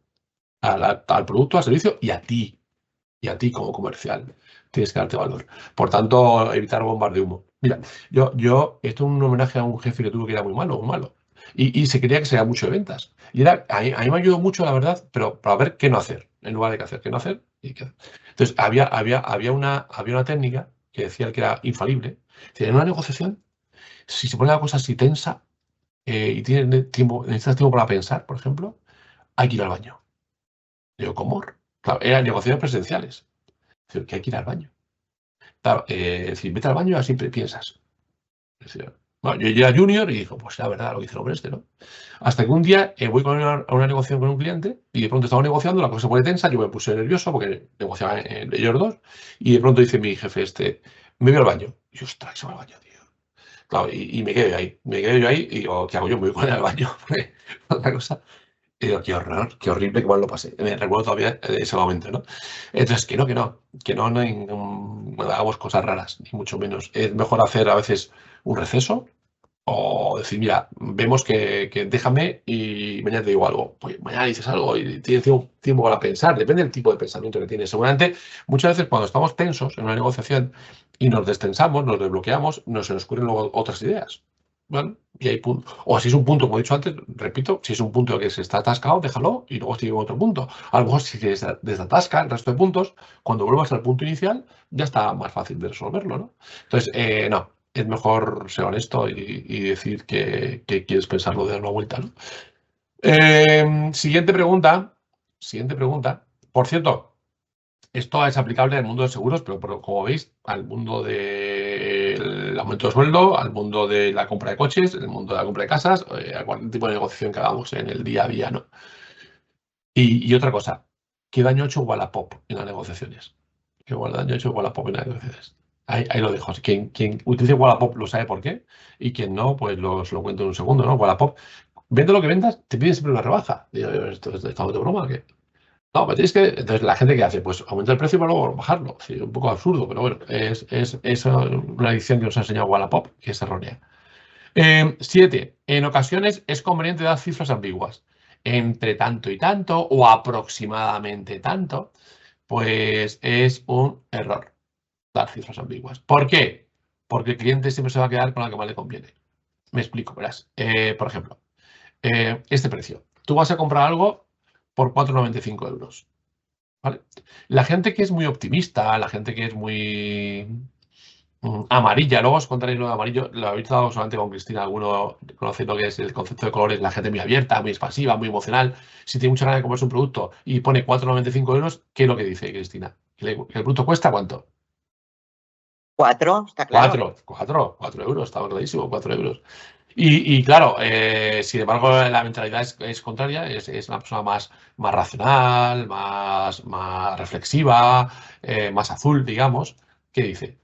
al producto, al servicio y a ti como comercial. Tienes que darte valor. Por tanto, evitar bombas de humo. Mira, esto es un homenaje a un jefe que tuve que era muy malo, muy malo. Y se quería que se haga mucho de ventas. Y a mí me ayudó mucho, la verdad, pero para ver qué no hacer. En lugar de qué hacer, qué no hacer y qué hacer. Entonces, había una técnica que decía que era infalible. Decía, en una negociación, si se pone la cosa así tensa y necesitas tiempo para pensar, por ejemplo, hay que ir al baño. Digo, ¿cómo? Claro, eran negociaciones presenciales. Digo, que hay que ir al baño. Claro, es decir, vete al baño y así piensas. Es decir, bueno, yo ya era junior y dijo, pues la verdad, lo que dice el hombre este, ¿no? Hasta que un día voy a una negociación con un cliente y de pronto estamos negociando, la cosa se pone tensa, yo me puse nervioso porque negociaban ellos dos y de pronto dice mi jefe me voy al baño. Y yo, ostras, se va al baño, tío. Claro, y me quedo ahí. Me quedo yo ahí y digo, ¿qué hago yo? Me voy con él al baño. Otra cosa. Y digo, qué horror, qué horrible, que mal lo pasé. Me recuerdo todavía ese momento, ¿no? Entonces, no hagamos cosas raras, ni mucho menos. Es mejor hacer a veces un receso o decir, mira, vemos que déjame y mañana te digo algo. Pues mañana dices algo y tienes tiempo para pensar. Depende del tipo de pensamiento que tienes. Seguramente, muchas veces cuando estamos tensos en una negociación y nos destensamos, nos desbloqueamos, se nos ocurren luego otras ideas. Bueno, y hay punto. O si es un punto, como he dicho antes, repito, si es un punto que se está atascado, déjalo y luego sigue con otro punto. A lo mejor si se desatasca el resto de puntos, cuando vuelvas al punto inicial, ya está más fácil de resolverlo, ¿no? Entonces, no, es mejor ser honesto y decir que quieres pensarlo de dar una vuelta, ¿no? Siguiente pregunta. Siguiente pregunta. Por cierto, esto es aplicable al mundo de seguros, pero como veis, al mundo del aumento de sueldo, al mundo de la compra de coches, el mundo de la compra de casas, a cualquier tipo de negociación que hagamos en el día a día, ¿no? Y otra cosa, ¿qué daño ha hecho Wallapop en las negociaciones? ¿Qué daño ha hecho Wallapop en las negociaciones? Ahí lo dejo. Quien utilice Wallapop lo sabe por qué, y quien no, pues lo cuento en un segundo, ¿no? Wallapop, vende lo que vendas, te piden siempre una rebaja. Digo, ¿estamos de broma o qué? No, pero tienes que. Entonces, la gente que hace, pues aumenta el precio para luego bajarlo. Sí, un poco absurdo, pero bueno, es una adicción que nos ha enseñado Wallapop, que es errónea. 7. En ocasiones es conveniente dar cifras ambiguas. Entre tanto y tanto, o aproximadamente tanto, pues es un error dar cifras ambiguas. ¿Por qué? Porque el cliente siempre se va a quedar con la que más le conviene. Me explico, verás. Por ejemplo, este precio. Tú vas a comprar algo por 4,95 euros. ¿Vale? La gente que es muy optimista, la gente que es muy amarilla, luego os contaré lo de amarillo, lo habéis dado solamente con Cristina, alguno conoce lo que es el concepto de colores, la gente muy abierta, muy expansiva, muy emocional. Si tiene mucha ganas de comprarse un producto y pone 4,95 euros, ¿qué es lo que dice Cristina? ¿Que el producto cuesta cuánto? 4, está claro. 4 euros, estaba clarísimo, 4 euros. Y claro, sin embargo, la mentalidad es contraria, es una persona más racional, más reflexiva, más azul, digamos, que dice,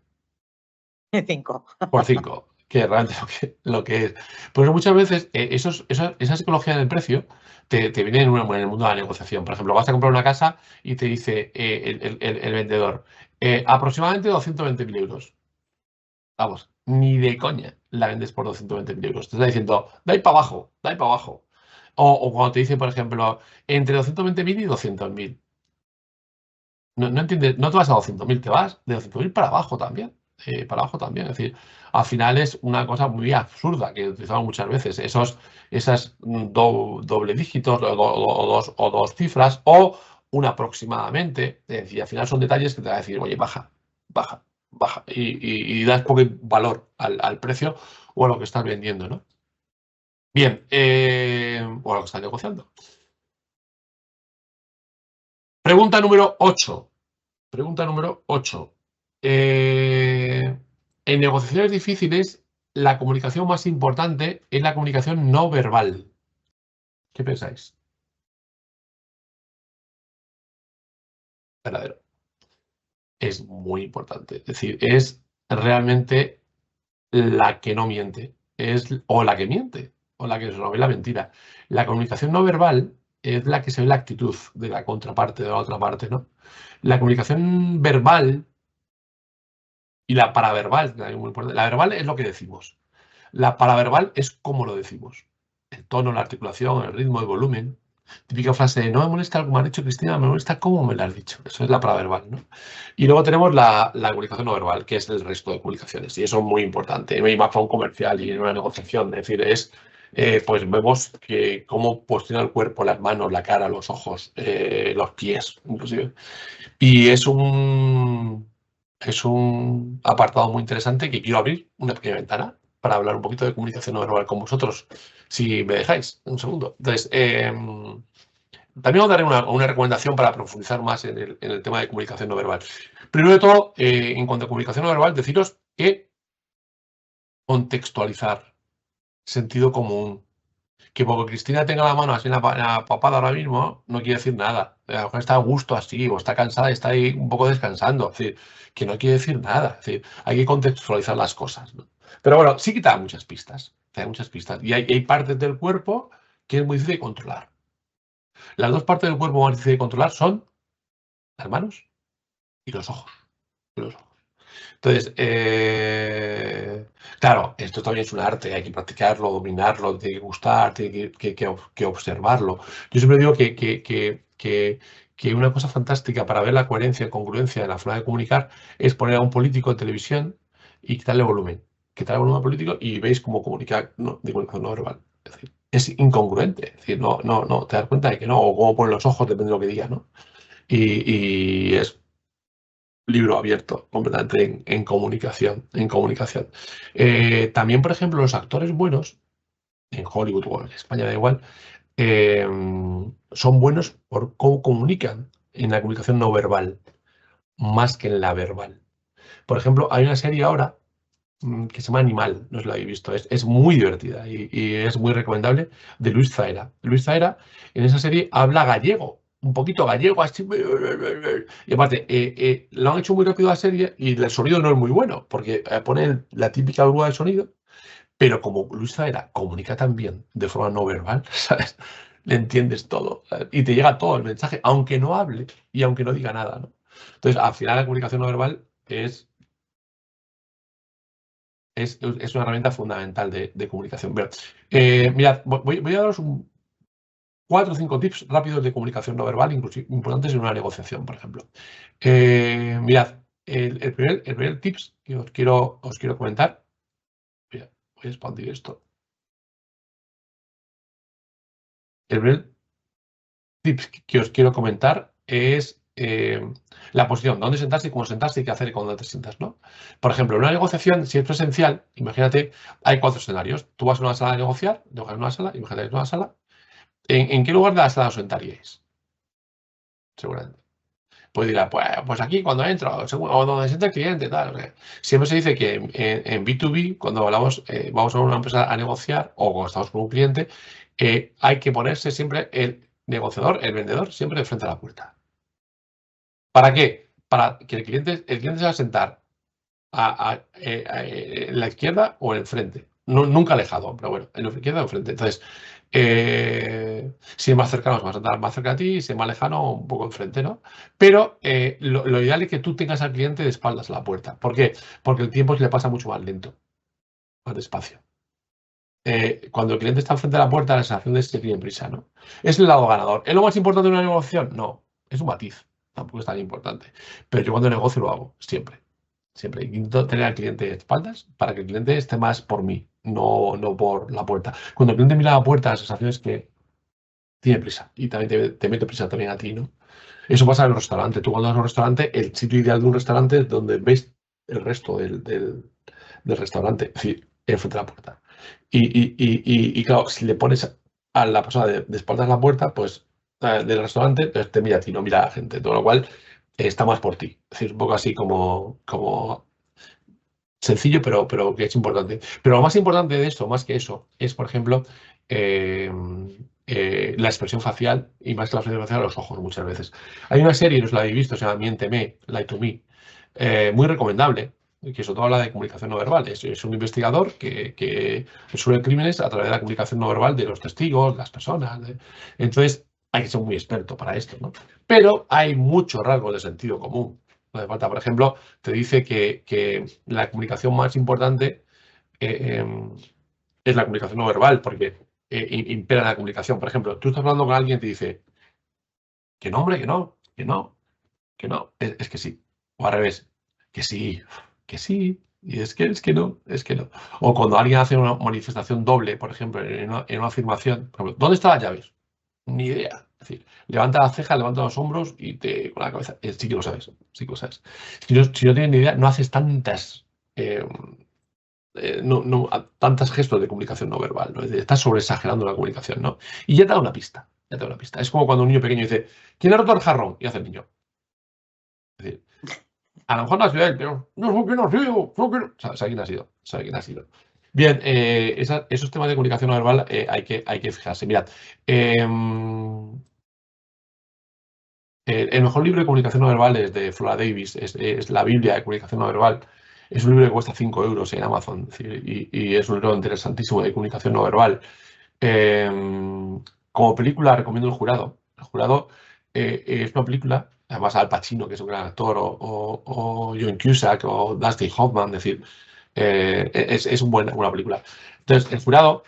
5. por 5, que realmente lo que es. Pues muchas veces esa psicología del precio te viene en el mundo de la negociación. Por ejemplo, vas a comprar una casa y te dice el vendedor, aproximadamente 220.000 euros. Vamos, ni de coña la vendes por 220.000 euros. Te está diciendo, da ahí para abajo, da ahí para abajo. O cuando te dice, por ejemplo, entre 220.000 y 200.000. No entiendes, no te vas a 200.000, te vas de 200.000 para abajo también. Para abajo también. Es decir, al final es una cosa muy absurda que utilizamos muchas veces. Esas doble dígitos o dos cifras o un aproximadamente. Es decir, al final son detalles que te va a decir, oye, baja, baja, baja. Y das poco valor al precio o a lo que estás vendiendo, ¿no? Bien, o a lo que estás negociando. Pregunta número 8. Pregunta número 8. En negociaciones difíciles, la comunicación más importante es la comunicación no verbal. ¿Qué pensáis? Verdadero. Es muy importante. Es decir, es realmente la que no miente. O la que miente, o la que se ve la mentira. La comunicación no verbal es la que se ve la actitud de la contraparte, de la otra parte, ¿no? La comunicación verbal y la paraverbal, muy importante. La verbal es lo que decimos. La paraverbal es cómo lo decimos. El tono, la articulación, el ritmo, el volumen. Típica frase de no me molesta lo que me ha dicho Cristina, me molesta cómo me lo has dicho. Eso es la paraverbal, ¿no? Y luego tenemos la comunicación no verbal, que es el resto de comunicaciones. Y eso es muy importante. Y más para un comercial y en una negociación. Es decir, pues vemos que cómo posiciona el cuerpo, las manos, la cara, los ojos, los pies, inclusive. Y es un apartado muy interesante que quiero abrir una pequeña ventana para hablar un poquito de comunicación no verbal con vosotros, si me dejáis un segundo. Entonces, también os daré una recomendación para profundizar más en el tema de comunicación no verbal. Primero de todo, en cuanto a comunicación no verbal, deciros que contextualizar, sentido común. Que porque Cristina tenga la mano así en la papada ahora mismo, no quiere decir nada. A lo mejor está a gusto así, o está cansada y está ahí un poco descansando. Es decir, que no quiere decir nada. Es decir, hay que contextualizar las cosas, ¿no? Pero bueno, sí que te da muchas pistas. Te da muchas pistas. Y hay partes del cuerpo que es muy difícil de controlar. Las dos partes del cuerpo más difíciles de controlar son las manos y los ojos. Entonces, claro, esto también es un arte, hay que practicarlo, dominarlo, tiene que gustar, tiene que observarlo. Yo siempre digo que una cosa fantástica para ver la coherencia y congruencia de la forma de comunicar es poner a un político de televisión y quitarle volumen. Quitarle volumen al político y veis cómo comunica de comunicación no verbal. Es decir, es incongruente. Es decir, no, te das cuenta de que no, o cómo pone los ojos, depende de lo que diga, ¿no? Y es libro abierto completamente en comunicación. También, por ejemplo, los actores buenos, en Hollywood o en España, da igual, son buenos por cómo comunican en la comunicación no verbal, más que en la verbal. Por ejemplo, hay una serie ahora que se llama Animal, no os la habéis visto, es muy divertida y es muy recomendable, de Luis Zaera. Luis Zaera en esa serie habla gallego, un poquito gallego, así, y aparte, lo han hecho muy rápido la serie y el sonido no es muy bueno, porque pone la típica grúa de sonido, pero como Luis Zaera comunica tan bien de forma no verbal, ¿sabes? Le entiendes todo y te llega todo el mensaje, aunque no hable y aunque no diga nada, ¿no? Entonces, al final la comunicación no verbal es una herramienta fundamental de comunicación. Pero, mirad, voy a daros 4 o 5 tips rápidos de comunicación no verbal, incluso importantes en una negociación, por ejemplo. Mirad, el primer tips que os quiero comentar. Mira, voy a expandir esto. El primer tips que os quiero comentar es la posición, dónde sentarse y cómo sentarse y qué hacer cuando te sientas, ¿no? Por ejemplo, en una negociación, si es presencial, imagínate, hay 4 escenarios. Tú vas a una sala a negociar, negocias en una sala, imagínate que es una sala. ¿En qué lugar de la sala os sentaríais? Seguramente. Pues dirá, pues aquí cuando entro, o donde sienta el cliente, tal. O sea, siempre se dice que en B2B, cuando hablamos, vamos a una empresa a negociar o cuando estamos con un cliente, hay que ponerse siempre el negociador, el vendedor, siempre de frente a la puerta. ¿Para qué? Para que el cliente se va a sentar en la izquierda o en el frente. Nunca alejado, pero bueno, en la izquierda o enfrente. Entonces, si es más cercano, se va a sentar más cerca a ti, si es más lejano, un poco enfrente, ¿no? Pero lo ideal es que tú tengas al cliente de espaldas a la puerta. ¿Por qué? Porque el tiempo se le pasa mucho más lento, más despacio. Cuando el cliente está enfrente de la puerta, la sensación es que tiene prisa, ¿no? ¿Es el lado ganador? ¿Es lo más importante de una negociación? No, es un matiz, tampoco es tan importante. Pero yo cuando negocio lo hago, siempre. Siempre intento tener al cliente de espaldas para que el cliente esté más por mí, no por la puerta. Cuando el cliente mira la puerta, la sensación es que tiene prisa y también te mete prisa también a ti, ¿no? Eso pasa en el restaurante. Tú cuando vas a un restaurante, el sitio ideal de un restaurante es donde ves el resto del restaurante, es decir, enfrente de la puerta. Y claro, si le pones a la persona de espaldas a la puerta, pues del restaurante, pues te mira a ti, no mira a la gente, todo lo cual está más por ti. Es decir, un poco así como sencillo, pero que es importante. Pero lo más importante de esto, más que eso, es, por ejemplo, la expresión facial, y más que la expresión facial, los ojos muchas veces. Hay una serie, no os la habéis visto, se llama Miénteme, Lie to Me, muy recomendable, que sobre todo habla de comunicación no verbal. Es un investigador que resuelve crímenes a través de la comunicación no verbal de los testigos, las personas. Entonces, hay que ser muy experto para esto, ¿no? Pero hay muchos rasgos de sentido común. No hace falta, por ejemplo, te dice que la comunicación más importante es la comunicación no verbal, porque impera la comunicación. Por ejemplo, tú estás hablando con alguien y te dice que no, hombre, que no, que no, que no, es que sí. O al revés, que sí, que sí. Y es que no, es que no. O cuando alguien hace una manifestación doble, por ejemplo, en una afirmación, por ejemplo, ¿dónde están las llaves? Ni idea. Es decir, levanta las cejas, levanta los hombros y te con la cabeza. Sí que lo sabes, sí que lo sabes. Si no tienes ni idea, no haces tantas tantos gestos de comunicación no verbal, ¿no? Estás sobreexagerando la comunicación, ¿no? Y ya te da una pista, ya te da una pista. Es como cuando un niño pequeño dice, ¿quién ha roto el jarrón? Y hace el niño. Es decir, a lo mejor no ha sido él, pero no sé quién ha sido, sabe quién ha sido, sabe quién ha sido. Bien, esos temas de comunicación no verbal hay que fijarse. Mirad, el mejor libro de comunicación no verbal es de Flora Davis, es la Biblia de comunicación no verbal. Es un libro que cuesta 5 euros en Amazon, es decir, y es un libro interesantísimo de comunicación no verbal. Como película recomiendo El Jurado. El Jurado es una película, además Al Pacino, que es un gran actor, o John Cusack, o Dustin Hoffman, es decir, es una buena película. Entonces, El Jurado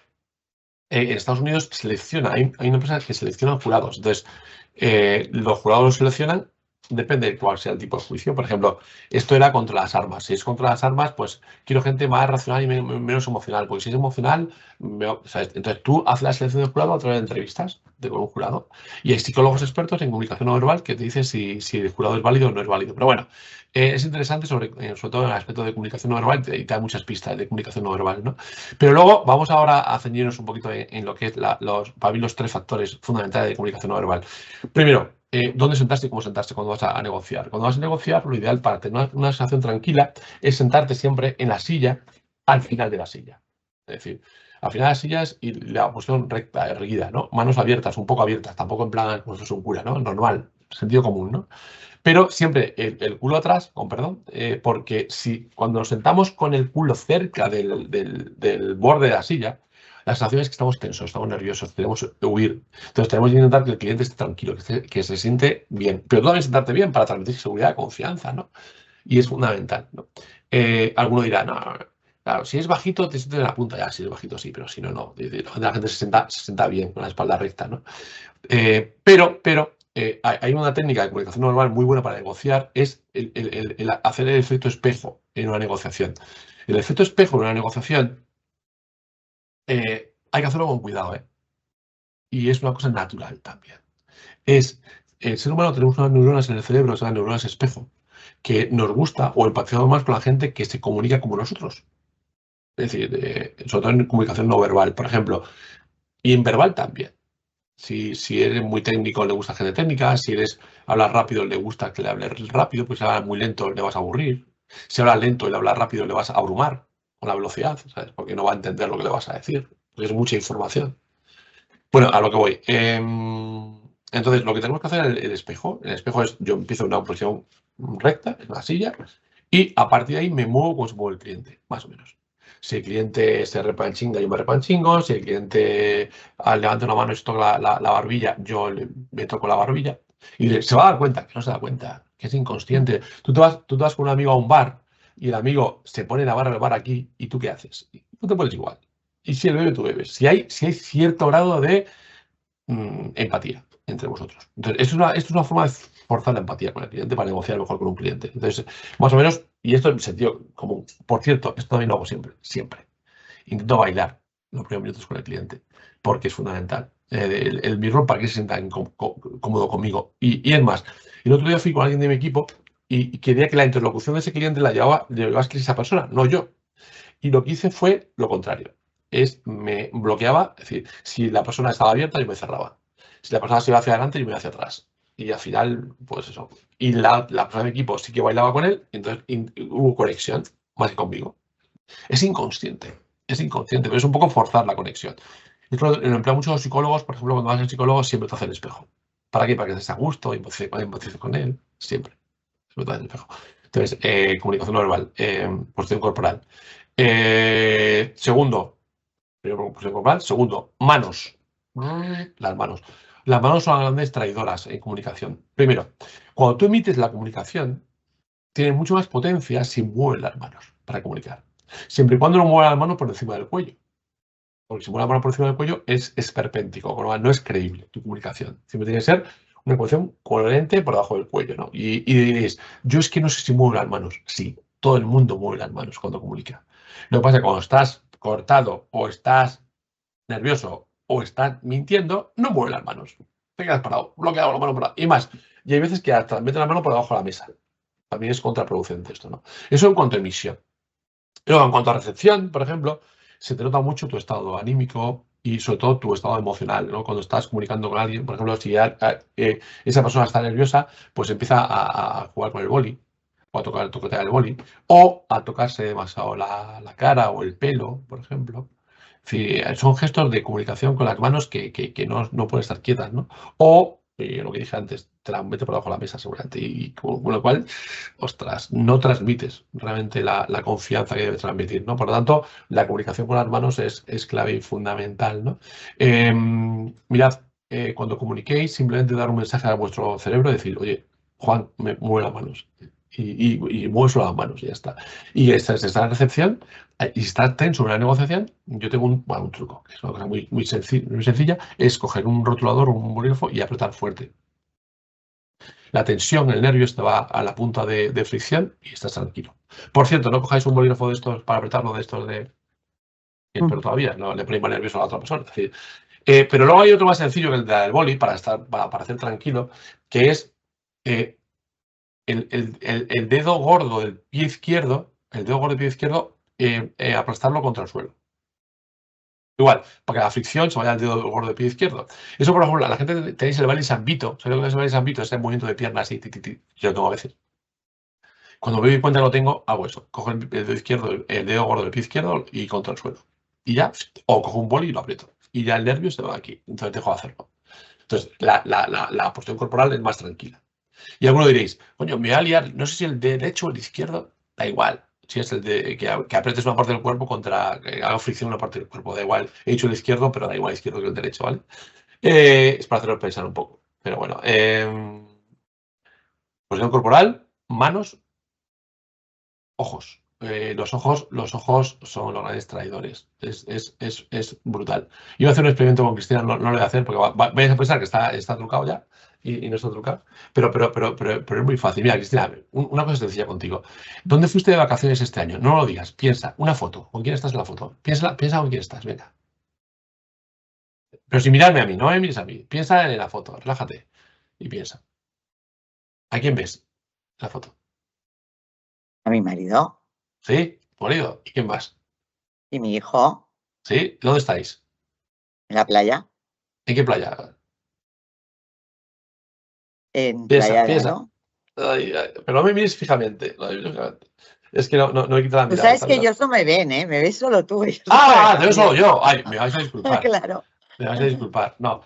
en Estados Unidos selecciona, hay una empresa que selecciona jurados. Entonces, los jurados los seleccionan, depende de cuál sea el tipo de juicio. Por ejemplo, esto era contra las armas. Si es contra las armas, pues quiero gente más racional y menos emocional. Porque si es emocional, ¿sabes? Entonces tú haces la selección del jurado a través de entrevistas con un jurado. Y hay psicólogos expertos en comunicación no verbal que te dicen si el jurado es válido o no es válido. Pero bueno, es interesante sobre todo en el aspecto de comunicación no verbal y te da muchas pistas de comunicación no verbal, ¿no? Pero luego vamos ahora a ceñirnos un poquito en lo que es para mí los 3 factores fundamentales de comunicación no verbal. Primero, ¿dónde sentarte y cómo sentarte cuando vas a negociar? Cuando vas a negociar, lo ideal para tener una sensación tranquila es sentarte siempre en la silla, al final de la silla. Es decir, al final de las sillas y la posición recta, erguida, ¿no? Manos abiertas, un poco abiertas, tampoco en plan como si fuese un cura, ¿no? Normal, sentido común, ¿no? Pero siempre el culo atrás, con perdón, porque si cuando nos sentamos con el culo cerca del borde de la silla, la sensación es que estamos tensos, estamos nerviosos, tenemos que huir. Entonces tenemos que intentar que el cliente esté tranquilo, que se siente bien. Pero tú también sentarte bien para transmitir seguridad, confianza, ¿no? Y es fundamental, ¿no? Alguno dirá, no, claro, si es bajito, te sientes en la punta ya, si es bajito sí, pero si no, no. La gente se sienta bien, con la espalda recta, ¿no? Pero hay una técnica de comunicación no verbal muy buena para negociar, es el hacer el efecto espejo en una negociación. El efecto espejo en una negociación hay que hacerlo con cuidado, ¿eh? Y es una cosa natural también. El ser humano tenemos unas neuronas en el cerebro, son las neuronas espejo, que nos gusta o empatizamos más con la gente que se comunica como nosotros. Es decir, sobre todo en comunicación no verbal, por ejemplo, y en verbal también. Si eres muy técnico, le gusta gente técnica. Si hablas rápido, le gusta que le hables rápido. Pues si hablas muy lento, le vas a aburrir. Si hablas lento y le hablas rápido, le vas a abrumar con la velocidad, ¿sabes? Porque no va a entender lo que le vas a decir. Porque es mucha información. Bueno, a lo que voy. Entonces, lo que tenemos que hacer es el espejo. El espejo es, yo empiezo en una posición recta, en la silla, y a partir de ahí me muevo como se mueve el cliente, más o menos. Si el cliente se repanchinga, yo me repanchingo. Si el cliente levanta una mano y se toca la barbilla, yo me toco la barbilla. Y se va a dar cuenta, que no se da cuenta, que es inconsciente. Tú te vas con un amigo a un bar y el amigo se pone la barra del bar aquí, ¿y tú qué haces? Tú te pones igual. Y si él bebe, tú bebes. Si hay cierto grado de empatía entre vosotros. Entonces, esto es una forma de forzar la empatía con el cliente para negociar mejor con un cliente. Entonces, más o menos, y esto en sentido común. Por cierto, esto también lo hago siempre, siempre. Intento bailar los primeros minutos con el cliente, porque es fundamental. Mi rol para que se sienta cómodo conmigo. Y es más, el otro día fui con alguien de mi equipo y quería que la interlocución de ese cliente la llevaba esa persona, no yo. Y lo que hice fue lo contrario. Me bloqueaba, es decir, si la persona estaba abierta, yo me cerraba. Si la persona se iba hacia adelante, yo me iba hacia atrás. Y al final, pues eso. Y la persona de mi equipo sí que bailaba con él, y entonces hubo conexión, más que conmigo. Es inconsciente, pero es un poco forzar la conexión. Esto lo emplean muchos los psicólogos, por ejemplo, cuando vas al psicólogo siempre te hace el espejo. ¿Para qué? Para que estés a gusto, empatices con él, siempre. Siempre te hace el espejo. Entonces, comunicación no verbal, posición corporal. Segundo, primero posición corporal. Segundo, manos. Las manos. Las manos son grandes traidoras en comunicación. Primero, cuando tú emites la comunicación, tiene mucho más potencia si mueves las manos para comunicar. Siempre y cuando no muevas las manos por encima del cuello. Porque si mueve la mano por encima del cuello es esperpéntico, con lo cual no es creíble tu comunicación. Siempre tiene que ser una comunicación coherente por debajo del cuello, ¿no? Y diréis, yo es que no sé si muevo las manos. Sí, todo el mundo mueve las manos cuando comunica. Lo que pasa es que cuando estás cortado o estás nervioso o estás mintiendo, no mueve las manos. Te quedas parado, bloqueado la mano por ahí. Y más, y hay veces que hasta mete la mano por debajo de la mesa. También es contraproducente esto, ¿no? Eso en cuanto a emisión. Luego, en cuanto a recepción, por ejemplo, se te nota mucho tu estado anímico y sobre todo tu estado emocional, ¿no? Cuando estás comunicando con alguien, por ejemplo, si esa persona está nerviosa, pues empieza a jugar con el boli, o a tocar el boli, o a tocarse demasiado la cara o el pelo, por ejemplo. Son gestos de comunicación con las manos que no pueden estar quietas, ¿no? O, lo que dije antes, te la mete por debajo de la mesa seguramente, y con lo cual, ostras, no transmites realmente la confianza que debes transmitir, ¿no? Por lo tanto, la comunicación con las manos es clave y fundamental, ¿no? Mirad, cuando comuniquéis, simplemente dar un mensaje a vuestro cerebro y decir, oye, Juan, me mueve las manos. Y mueve solo las manos y ya está. Y esta es la recepción. Y si estás tenso en una negociación, yo tengo un truco, que es una cosa muy sencilla, es coger un rotulador o un bolígrafo y apretar fuerte. La tensión, el nervio, te va a la punta de fricción y estás tranquilo. Por cierto, no cojáis un bolígrafo de estos para apretarlo de estos de... Pero todavía no le ponéis más nervioso a la otra persona. Es decir, pero luego hay otro más sencillo que el del boli para hacer tranquilo, que es el dedo gordo del pie izquierdo, aplastarlo contra el suelo. Igual, para que la fricción se vaya al dedo gordo del pie izquierdo. Eso, por ejemplo, la gente tenéis el baile Sambito. ¿Sabéis lo que es el baile Sambito? Ese movimiento de piernas así, yo lo tengo a veces. Cuando me doy cuenta que lo tengo, hago eso. Cojo el dedo izquierdo, el dedo gordo del pie izquierdo y contra el suelo. Y ya, o cojo un boli y lo aprieto. Y ya el nervio se va aquí. Entonces dejo de hacerlo. Entonces, la postura corporal es más tranquila. Y alguno diréis, coño, me voy a liar, no sé si el derecho o el izquierdo, da igual. Si es el de que aprietes una parte del cuerpo contra que haga fricción una parte del cuerpo, da igual. He dicho el izquierdo, pero da igual el izquierdo que el derecho, ¿vale? Es para haceros pensar un poco. Pero bueno, posición corporal, manos, ojos. Los ojos son los grandes traidores. Es brutal. Yo voy a hacer un experimento con Cristina, no lo voy a hacer porque vais a pensar que está trucado ya y no está trucado. Pero es muy fácil. Mira, Cristina, una cosa sencilla contigo. ¿Dónde fuiste de vacaciones este año? No lo digas. Piensa, una foto. ¿Con quién estás en la foto? Piensa con quién estás, venga. Pero sin mirarme a mí, no me mires a mí. Piensa en la foto, relájate y piensa. ¿A quién ves en la foto? A mi marido ¿Sí? ¿Tu marido? ¿Y quién más? y mi hijo ¿Sí? ¿Dónde estáis? en la playa, ¿En qué playa? en Piensa, Playa de piensa. Aro. Ay, pero no me mires fijamente. No me mires fijamente. Es que no he quitado la Tú mirada. sabes que ellos no me ven, ¿eh? Me ves solo tú. Te veo solo yo. Ay, me vais a disculpar. Claro. Me vais a disculpar. No,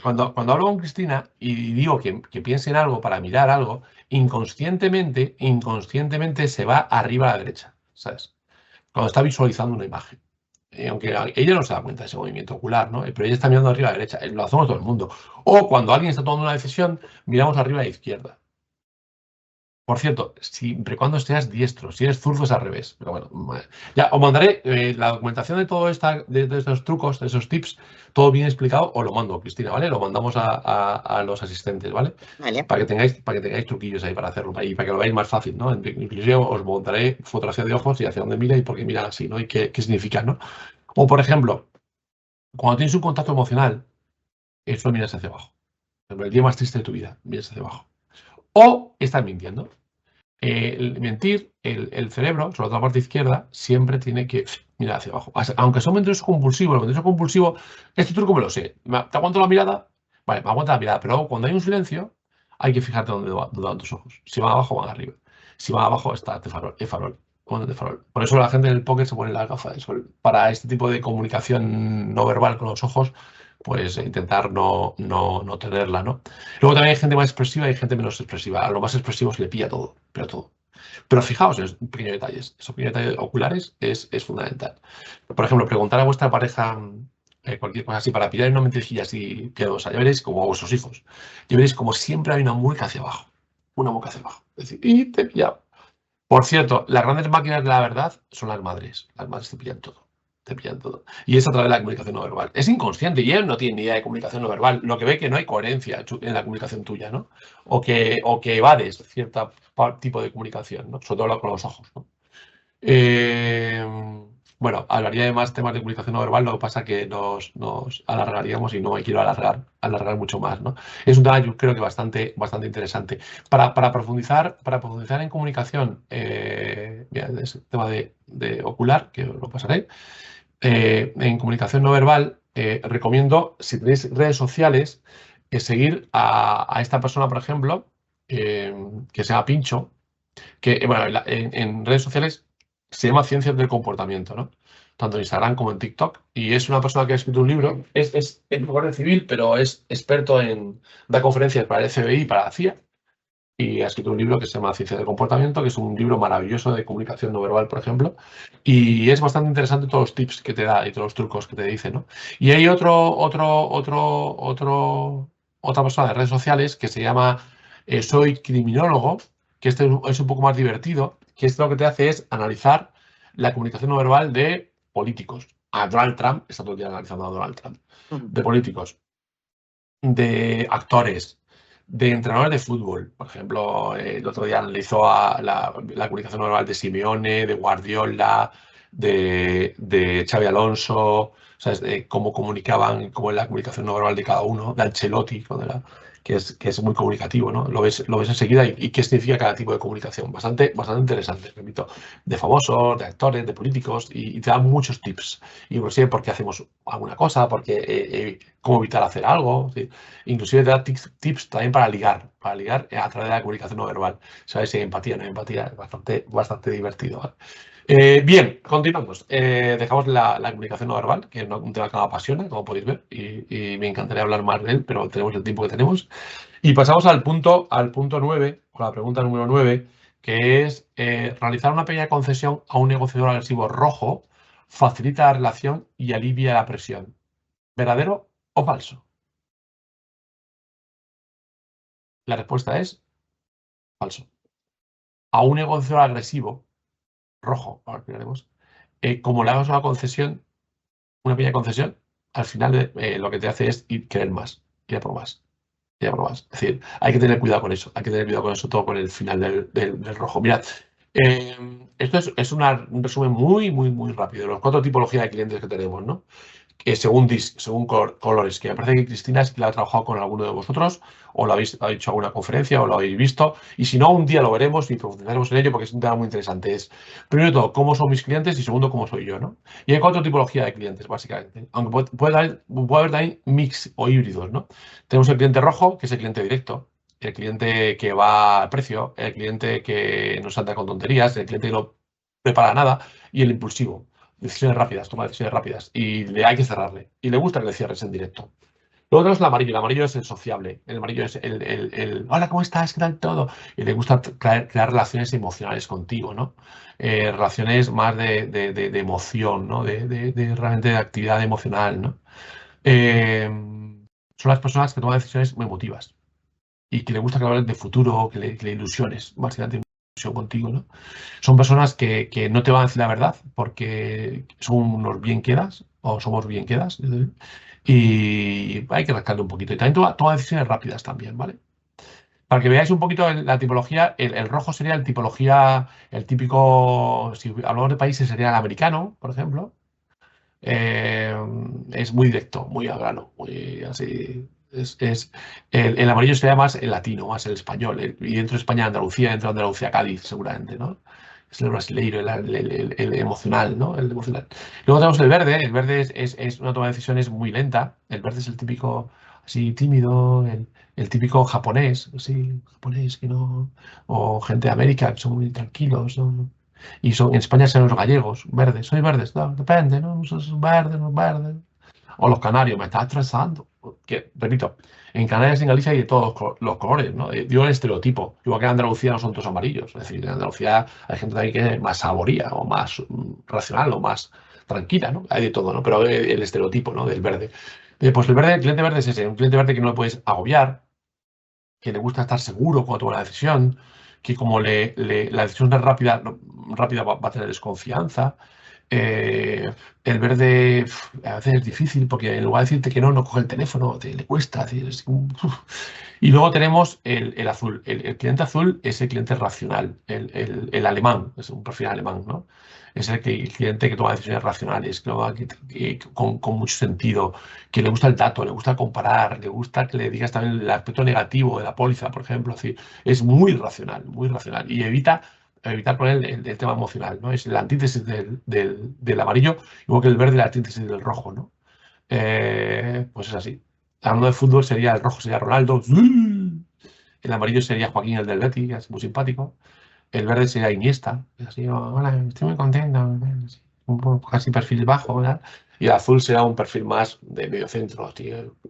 cuando hablo con Cristina y digo que piense en algo para mirar algo, inconscientemente se va arriba a la derecha, ¿sabes? Cuando está visualizando una imagen. Aunque ella no se da cuenta de ese movimiento ocular, ¿no? Pero ella está mirando arriba a la derecha. Lo hacemos todo el mundo. O cuando alguien está tomando una decisión, miramos arriba a la izquierda. Por cierto, siempre y cuando seas diestro, si eres zurdo es al revés. Pero bueno, ya os mandaré la documentación de todo de estos trucos, de esos tips, todo bien explicado, os lo mando, Cristina, ¿vale? Lo mandamos a los asistentes, ¿vale? Vale. Para que tengáis truquillos ahí para hacerlo, y para que lo veáis más fácil, ¿no? Inclusive os montaré fotografía de ojos y hacia dónde mira y por qué miran así, ¿no? Y qué significa, ¿no? O por ejemplo, cuando tienes un contacto emocional, eso miras hacia abajo. Por ejemplo, el día más triste de tu vida, miras hacia abajo. O estás mintiendo. Mentir, el cerebro, sobre todo la parte izquierda, siempre tiene que mirar hacia abajo. Aunque sea un mentiroso compulsivo, el mentiroso compulsivo, este truco me lo sé. ¿Te aguanto la mirada? Vale, me aguanta la mirada, pero luego cuando hay un silencio, hay que fijarte dónde van tus ojos. Si van abajo, van arriba. Si van abajo, está el farol. de farol. Por eso la gente del póker se pone las gafas de sol. Para este tipo de comunicación no verbal con los ojos, pues intentar no tenerla, ¿no? Luego también hay gente más expresiva y hay gente menos expresiva. A lo más expresivo se le pilla todo, pero todo. Pero fijaos en esos pequeños detalles. Esos pequeños detalles oculares es fundamental. Por ejemplo, preguntar a vuestra pareja cualquier cosa así para pillar una mentecilla así piadosa. Ya veréis como a vuestros hijos. Ya veréis como siempre hay una mueca hacia abajo. Una mueca hacia abajo. Es decir, y te pilla. Por cierto, las grandes máquinas de la verdad son las madres. Las madres te pillan todo. Te pillan todo. Y es a través de la comunicación no verbal. Es inconsciente y él no tiene ni idea de comunicación no verbal. Lo que ve que no hay coherencia en la comunicación tuya, ¿no? O que evades cierto tipo de comunicación, ¿no? Sobre todo con los ojos, ¿no? Bueno, hablaría de más temas de comunicación no verbal, lo que pasa que nos alargaríamos y no me quiero alargar mucho más, ¿no? Es un tema, yo creo que bastante interesante. Para profundizar en comunicación, mira, es el tema de ocular, que os lo pasaré. En comunicación no verbal, recomiendo, si tenéis redes sociales, seguir a esta persona, por ejemplo, que se llama Pincho, que bueno, en redes sociales se llama Ciencias del Comportamiento, ¿no? Tanto en Instagram como en TikTok. Y es una persona que ha escrito un libro, es guardia civil, pero es experto da conferencias para el FBI y para la CIA. Y ha escrito un libro que se llama Ciencias del Comportamiento, que es un libro maravilloso de comunicación no verbal, por ejemplo. Y es bastante interesante todos los tips que te da y todos los trucos que te dice, ¿no? Y hay otra persona de redes sociales que se llama Soy Criminólogo, que este es un poco más divertido, que esto lo que te hace es analizar la comunicación no verbal de políticos. A Donald Trump, está todo el día analizando a Donald Trump, de políticos, de actores, de entrenadores de fútbol. Por ejemplo, el otro día analizó la comunicación no verbal de Simeone, de Guardiola, de Xabi Alonso, ¿sabes? De cómo comunicaban, cómo es la comunicación no verbal de cada uno, de Ancelotti, que es muy comunicativo, ¿no? Lo ves enseguida y qué significa cada tipo de comunicación. Bastante interesante, repito, de famosos, de actores, de políticos, y te dan muchos tips. Y inclusive por qué hacemos alguna cosa, cómo evitar hacer algo. ¿Sí? Inclusive te da tips también para ligar a través de la comunicación no verbal. ¿Sabes? Si hay empatía o no hay empatía, es bastante divertido. ¿Vale? Bien, continuamos. Dejamos la comunicación no verbal, que es un tema que me apasiona, como podéis ver, y me encantaría hablar más de él, pero tenemos el tiempo que tenemos. Y pasamos al punto 9, o la pregunta número 9, que es realizar una pequeña concesión a un negociador agresivo rojo facilita la relación y alivia la presión. ¿Verdadero o falso? La respuesta es falso. A un negociador agresivo rojo, ahora miraremos, como le hagas una pequeña concesión, al final lo que te hace es querer más, ir a por más, ir a por más. Es decir, hay que tener cuidado con eso, todo con el final del rojo. Mirad, esto es un resumen muy rápido de las 4 tipologías de clientes que tenemos, ¿no? Según colores, que me parece que Cristina es que la ha trabajado con alguno de vosotros, o lo habéis hecho alguna conferencia, o lo habéis visto, y si no, un día lo veremos y profundizaremos en ello porque es un tema muy interesante. Primero de todo, cómo son mis clientes y segundo, cómo soy yo, ¿no? Y hay 4 tipologías de clientes, básicamente, aunque puede haber también mix o híbridos, ¿no? Tenemos el cliente rojo, que es el cliente directo, el cliente que va al precio, el cliente que no salta con tonterías, el cliente que no prepara nada, y el impulsivo. Decisiones rápidas, toma decisiones rápidas. Y hay que cerrarle. Y le gusta que le cierres en directo. Luego tenemos el amarillo. El amarillo es el sociable. El amarillo es hola, ¿cómo estás? ¿Qué tal todo? Y le gusta crear relaciones emocionales contigo, ¿no? Relaciones más de emoción, ¿no? Realmente de actividad emocional, ¿no? Son las personas que toman decisiones muy emotivas y que le gusta que hablen de futuro, que le ilusiones, básicamente ilusión contigo, ¿no? Son personas que no te van a decir la verdad porque son unos bien quedas o somos bien quedas y hay que rascarle un poquito. Y también toma decisiones rápidas también, ¿vale? Para que veáis un poquito la tipología, el rojo sería el típico, si hablamos de países, sería el americano, por ejemplo. Es muy directo, muy al grano, muy así. El amarillo sería más el latino, más el español. Y dentro de España, Andalucía, dentro de Andalucía, Cádiz, seguramente, ¿no? Es el brasileiro, el emocional, ¿no? El emocional. Luego tenemos el verde. El verde es una toma de decisiones muy lenta. El verde es el típico, así, tímido, el típico japonés, así, japonés que no. O gente de América, que son muy tranquilos, ¿no? Y en España son los gallegos, verdes. ¿Soy verdes? No, depende, ¿no? ¿Sos verde, no verde? O los canarios, me está estresando. Que, repito, en Canarias y en Galicia hay de todos los colores, ¿no? Digo el estereotipo. Igual que en Andalucía no son todos amarillos. Es decir, en Andalucía hay gente también que es más saboría o más racional o más tranquila, ¿no? Hay de todo, ¿no? Pero el estereotipo, ¿no? Del verde. Pues el verde, el cliente verde es ese, un cliente verde que no le puedes agobiar, que le gusta estar seguro cuando toma la decisión, que como la decisión es rápida, rápida va a tener desconfianza. El verde a veces es difícil porque en lugar de decirte que no, no coge el teléfono, le cuesta. Y luego tenemos el azul. El cliente azul es el cliente racional, el alemán, es un perfil alemán, ¿no? Es el cliente que toma decisiones racionales, con mucho sentido, que le gusta el dato, le gusta comparar, le gusta que le digas también el aspecto negativo de la póliza, por ejemplo. Es muy racional, muy racional. Y evitar poner el tema emocional, ¿no? Es la antítesis del amarillo, igual que el verde la antítesis del rojo, ¿no? Pues es así. Hablando de fútbol, el rojo sería Ronaldo, el amarillo sería Joaquín, el del Betis, que es muy simpático, el verde sería Iniesta, es así, hola, estoy muy contento, un poco casi perfil bajo, ¿verdad? Y el azul será un perfil más de medio centro,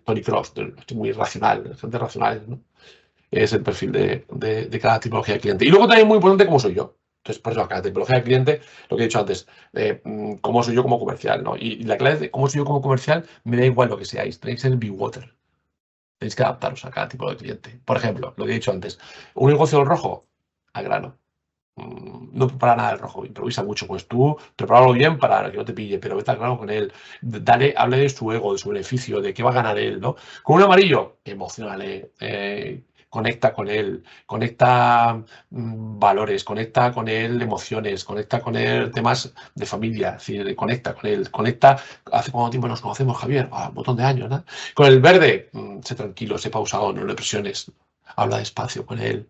Toni Kroos, muy racional, gente racional, ¿no? Es el perfil de cada tipología de cliente. Y luego también muy importante cómo soy yo. Entonces, por eso, cada tipología de cliente, lo que he dicho antes, cómo soy yo como comercial, ¿no? Y la clave de cómo soy yo como comercial, me da igual lo que seáis, tenéis que ser Be-Water. Tenéis que adaptaros a cada tipo de cliente. Por ejemplo, lo que he dicho antes, un negocio del rojo, al grano. No prepara nada el rojo, improvisa mucho. Pues tú prepáralo bien para que no te pille, pero vete al grano con él. Hable de su ego, de su beneficio, de qué va a ganar él, ¿no? Con un amarillo, emocionale, conecta con él, conecta valores, conecta con él emociones, conecta con él temas de familia, es decir, conecta con él, conecta. ¿Hace cuánto tiempo nos conocemos, Javier? Un montón de años, ¿no? Con el verde, sé tranquilo, sé pausado, no le presiones, habla despacio con él.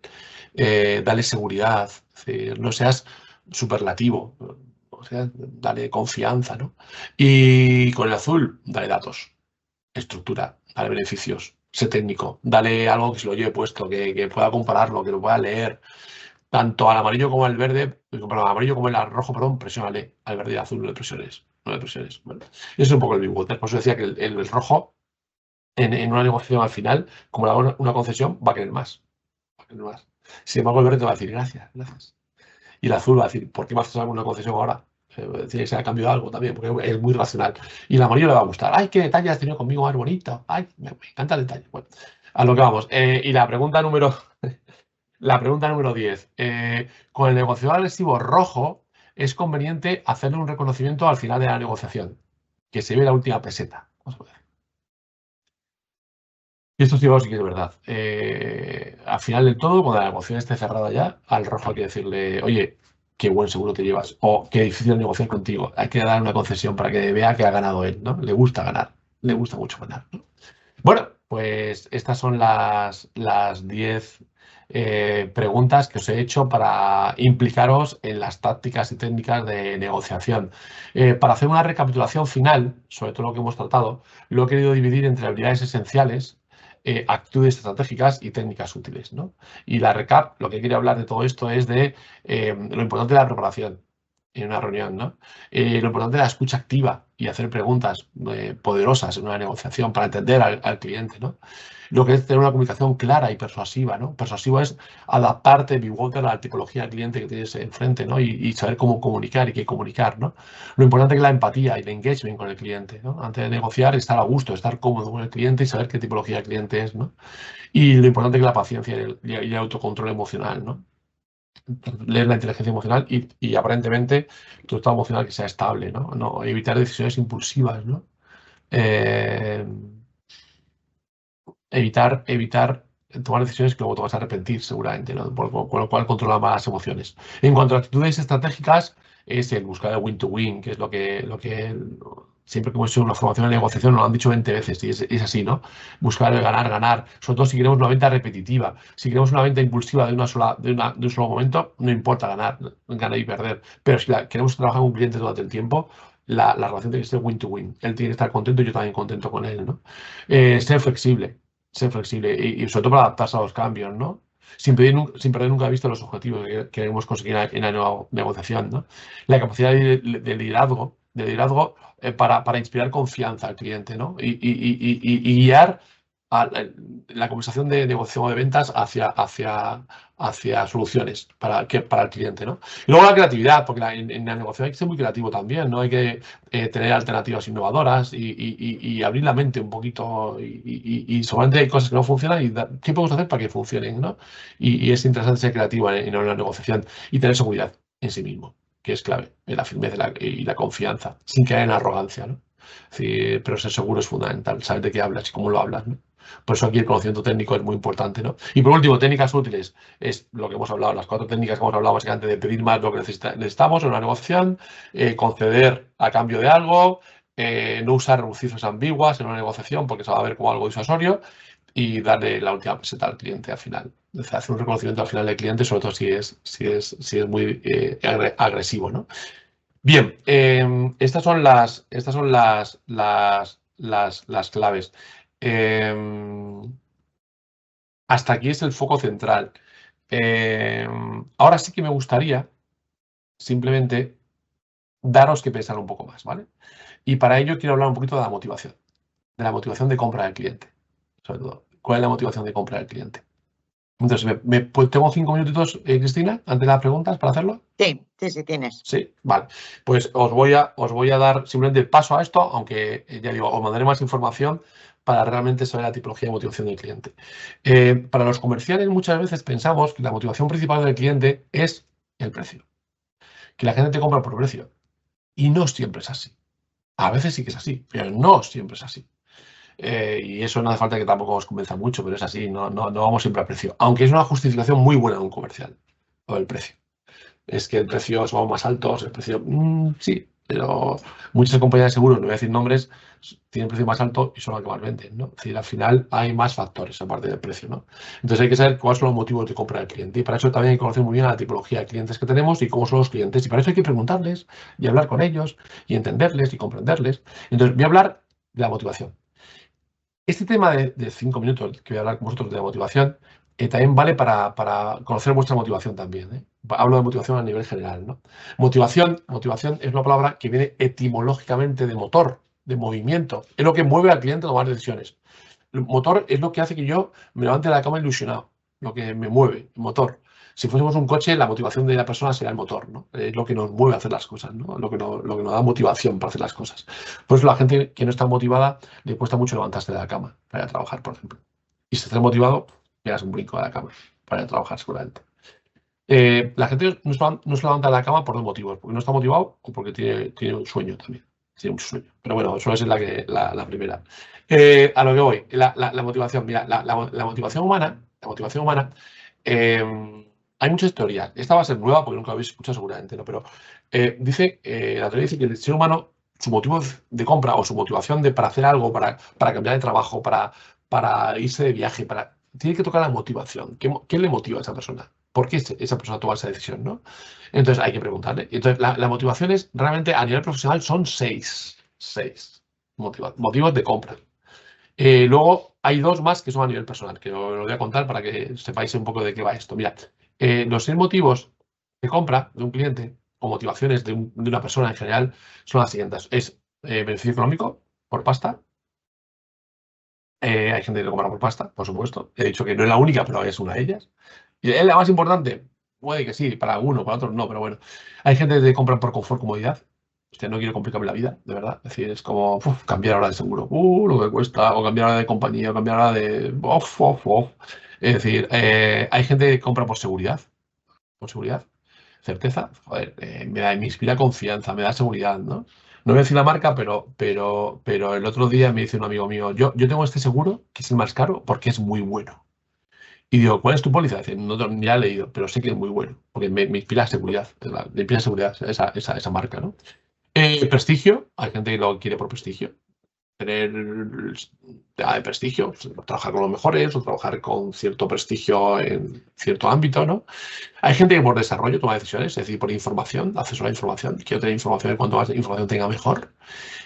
Dale seguridad, es decir, no seas superlativo, o sea, dale confianza, ¿no? Y con el azul, dale datos, estructura, dale beneficios, sé técnico, dale algo que se lo lleve puesto, que pueda compararlo, que lo pueda leer. Tanto al amarillo como al verde, perdón, al amarillo como al rojo, perdón, presiónale. Al verde y al azul no le presiones. No le presiones. Bueno, eso es un poco el Big Water. Por eso decía que el rojo, en una negociación al final, como le hago una concesión, va a querer más. Va a querer más. Sin embargo, el verde te va a decir gracias, gracias. Y el azul va a decir, ¿por qué me haces alguna concesión ahora? Tiene que ser a cambio de algo también, porque es muy racional. Y el amarillo le va a gustar. ¡Ay, qué detalle has tenido conmigo más bonito! ¡Ay, me encanta el detalle! Bueno, a lo que vamos. Y la pregunta número 10. Con el negociador agresivo rojo, es conveniente hacerle un reconocimiento al final de la negociación, que se ve la última peseta. Vamos a ver. Y esto sí que es verdad. Al final del todo, cuando la negociación esté cerrada ya, al rojo hay que decirle, oye, qué buen seguro te llevas, o qué difícil negociar contigo. Hay que dar una concesión para que vea que ha ganado él, ¿no? Le gusta ganar, le gusta mucho ganar, ¿no? Bueno, pues estas son las 10 preguntas que os he hecho para implicaros en las tácticas y técnicas de negociación. Para hacer una recapitulación final sobre todo lo que hemos tratado, lo he querido dividir entre habilidades esenciales, actitudes estratégicas y técnicas útiles, ¿no? Y la recap, lo que quiero hablar de todo esto es de lo importante de la preparación en una reunión, ¿no? Lo importante es la escucha activa y hacer preguntas poderosas en una negociación para entender al cliente, ¿no? Lo que es tener una comunicación clara y persuasiva, ¿no? Persuasivo es adaptarte, Be-Water, a la tipología del cliente que tienes enfrente, ¿no? Y saber cómo comunicar y qué comunicar, ¿no? Lo importante es la empatía y el engagement con el cliente, ¿no? Antes de negociar, estar a gusto, estar cómodo con el cliente y saber qué tipología de cliente es, ¿no? Y lo importante es la paciencia y el autocontrol emocional, ¿no? Leer la inteligencia emocional y aparentemente tu estado emocional que sea estable, ¿no? Evitar decisiones impulsivas, ¿no? Eh, evitar tomar decisiones que luego te vas a arrepentir seguramente, ¿no? Con lo cual controla más las emociones. En cuanto a actitudes estratégicas, es el buscar el win-to-win, que es lo que siempre que hemos hecho una formación de negociación nos lo han dicho 20 veces y es así, ¿no? Buscar el ganar, ganar, sobre todo si queremos una venta repetitiva. Si queremos una venta impulsiva de un solo momento, no importa ganar y perder. Pero si queremos trabajar con un cliente durante el tiempo, la relación tiene que ser win-to-win. Él tiene que estar contento y yo también contento con él, ¿no? Ser flexible y sobre todo para adaptarse a los cambios, ¿no? sin perder nunca de vista los objetivos que queremos conseguir en la nueva negociación, ¿no? La capacidad de liderazgo para inspirar confianza al cliente, ¿no? Y guiar la conversación de negociación o de ventas hacia soluciones para el cliente, ¿no? Y luego la creatividad, porque en la negociación hay que ser muy creativo también, ¿no? Hay que tener alternativas innovadoras y abrir la mente un poquito y seguramente hay cosas que no funcionan y ¿qué podemos hacer para que funcionen, ¿no? Y es interesante ser creativo en una negociación y tener seguridad en sí mismo, que es clave, en la firmeza y la confianza, sin caer en la arrogancia, ¿no? Sí, pero ser seguro es fundamental, saber de qué hablas y cómo lo hablas, ¿no? Por eso aquí el conocimiento técnico es muy importante, ¿no? Y por último, técnicas útiles. Es lo que hemos hablado, las 4 técnicas que hemos hablado básicamente de pedir más lo que necesitamos en una negociación, conceder a cambio de algo, no usar cifras ambiguas en una negociación porque se va a ver como algo disuasorio y darle la última peseta al cliente al final. Es decir, hacer un reconocimiento al final del cliente, sobre todo si es muy agresivo, ¿no? Bien, estas son las claves. Hasta aquí es el foco central. Ahora sí que me gustaría simplemente daros que pensar un poco más, ¿vale? Y para ello quiero hablar un poquito de la motivación de compra del cliente, sobre todo. ¿Cuál es la motivación de compra del cliente? Entonces, pues tengo 5 minutitos, Cristina, antes de las preguntas para hacerlo. Sí, tienes. Sí, vale. Pues os voy a dar simplemente paso a esto, aunque ya digo, os mandaré más información para realmente saber la tipología de motivación del cliente. Para los comerciales muchas veces pensamos que la motivación principal del cliente es el precio, que la gente te compra por precio. Y no siempre es así. A veces sí que es así, pero no siempre es así. Y eso no hace falta que tampoco os convenza mucho, pero es así, no vamos siempre al precio. Aunque es una justificación muy buena de un comercial, o el precio. Es que el precio son más altos, el precio, sí, pero muchas compañías de seguros, no voy a decir nombres, tienen precio más alto y son las que más venden, ¿no? Es decir, al final hay más factores aparte del precio, ¿no? Entonces hay que saber cuáles son los motivos de compra del cliente y para eso también hay que conocer muy bien la tipología de clientes que tenemos y cómo son los clientes y para eso hay que preguntarles y hablar con ellos y entenderles y comprenderles. Entonces voy a hablar de la motivación. Este tema de 5 minutos que voy a hablar con vosotros de la motivación también vale para conocer vuestra motivación también, ¿eh? Hablo de motivación a nivel general, ¿no? Motivación es una palabra que viene etimológicamente de motor, de movimiento. Es lo que mueve al cliente a tomar decisiones. El motor es lo que hace que yo me levante de la cama ilusionado, lo que me mueve, el motor. Si fuésemos un coche, la motivación de la persona será el motor, ¿no? Es lo que nos mueve a hacer las cosas, ¿no? Lo que nos da motivación para hacer las cosas. Por eso la gente que no está motivada le cuesta mucho levantarse de la cama para ir a trabajar, por ejemplo. Y si estás motivado, pegas un brinco de la cama para ir a trabajar seguramente. La gente no se levanta de la cama por 2 motivos, porque no está motivado o porque tiene un sueño también. Tiene mucho sueño. Pero bueno, suele ser la primera. A lo que voy, la motivación. Mira, la motivación humana, hay muchas teorías. Esta va a ser nueva porque nunca la habéis escuchado seguramente, ¿no? Pero la teoría dice que el ser humano, su motivo de compra o su motivación para hacer algo, para cambiar de trabajo, para irse de viaje, tiene que tocar la motivación. ¿Qué le motiva a esa persona? ¿Por qué esa persona toma esa decisión, ¿no? Entonces hay que preguntarle. Entonces la motivación es realmente a nivel profesional son 6 motivos de compra. Luego hay 2 más que son a nivel personal, que os lo voy a contar para que sepáis un poco de qué va esto. Mirad, los 6 motivos de compra de un cliente o motivaciones de una persona en general son las siguientes. Es beneficio económico por pasta. Hay gente que lo compra por pasta, por supuesto. He dicho que no es la única, pero es una de ellas. ¿Y es la más importante? Puede que sí, para algunos, para otros no, pero bueno. Hay gente que compra por confort, comodidad. Hostia, no quiero complicarme la vida, de verdad. Es decir, es como cambiar ahora de seguro. Lo que cuesta. O cambiar ahora de compañía, o cambiar ahora de. Es decir, hay gente que compra por seguridad. Por seguridad. Certeza. Joder, me inspira confianza, me da seguridad, ¿no? No voy a decir la marca, pero el otro día me dice un amigo mío, yo tengo este seguro, que es el más caro, porque es muy bueno. Y digo, ¿cuál es tu póliza? Dice, no, ni la he leído, pero sé que es muy bueno, porque me inspira seguridad, me inspira seguridad esa marca, ¿no? Prestigio, hay gente que lo quiere por prestigio. Tener tema de prestigio, trabajar con los mejores o trabajar con cierto prestigio en cierto ámbito, ¿no? Hay gente que por desarrollo toma decisiones, es decir, por información, acceso a la información, quiero tener información y cuanto más información tenga mejor.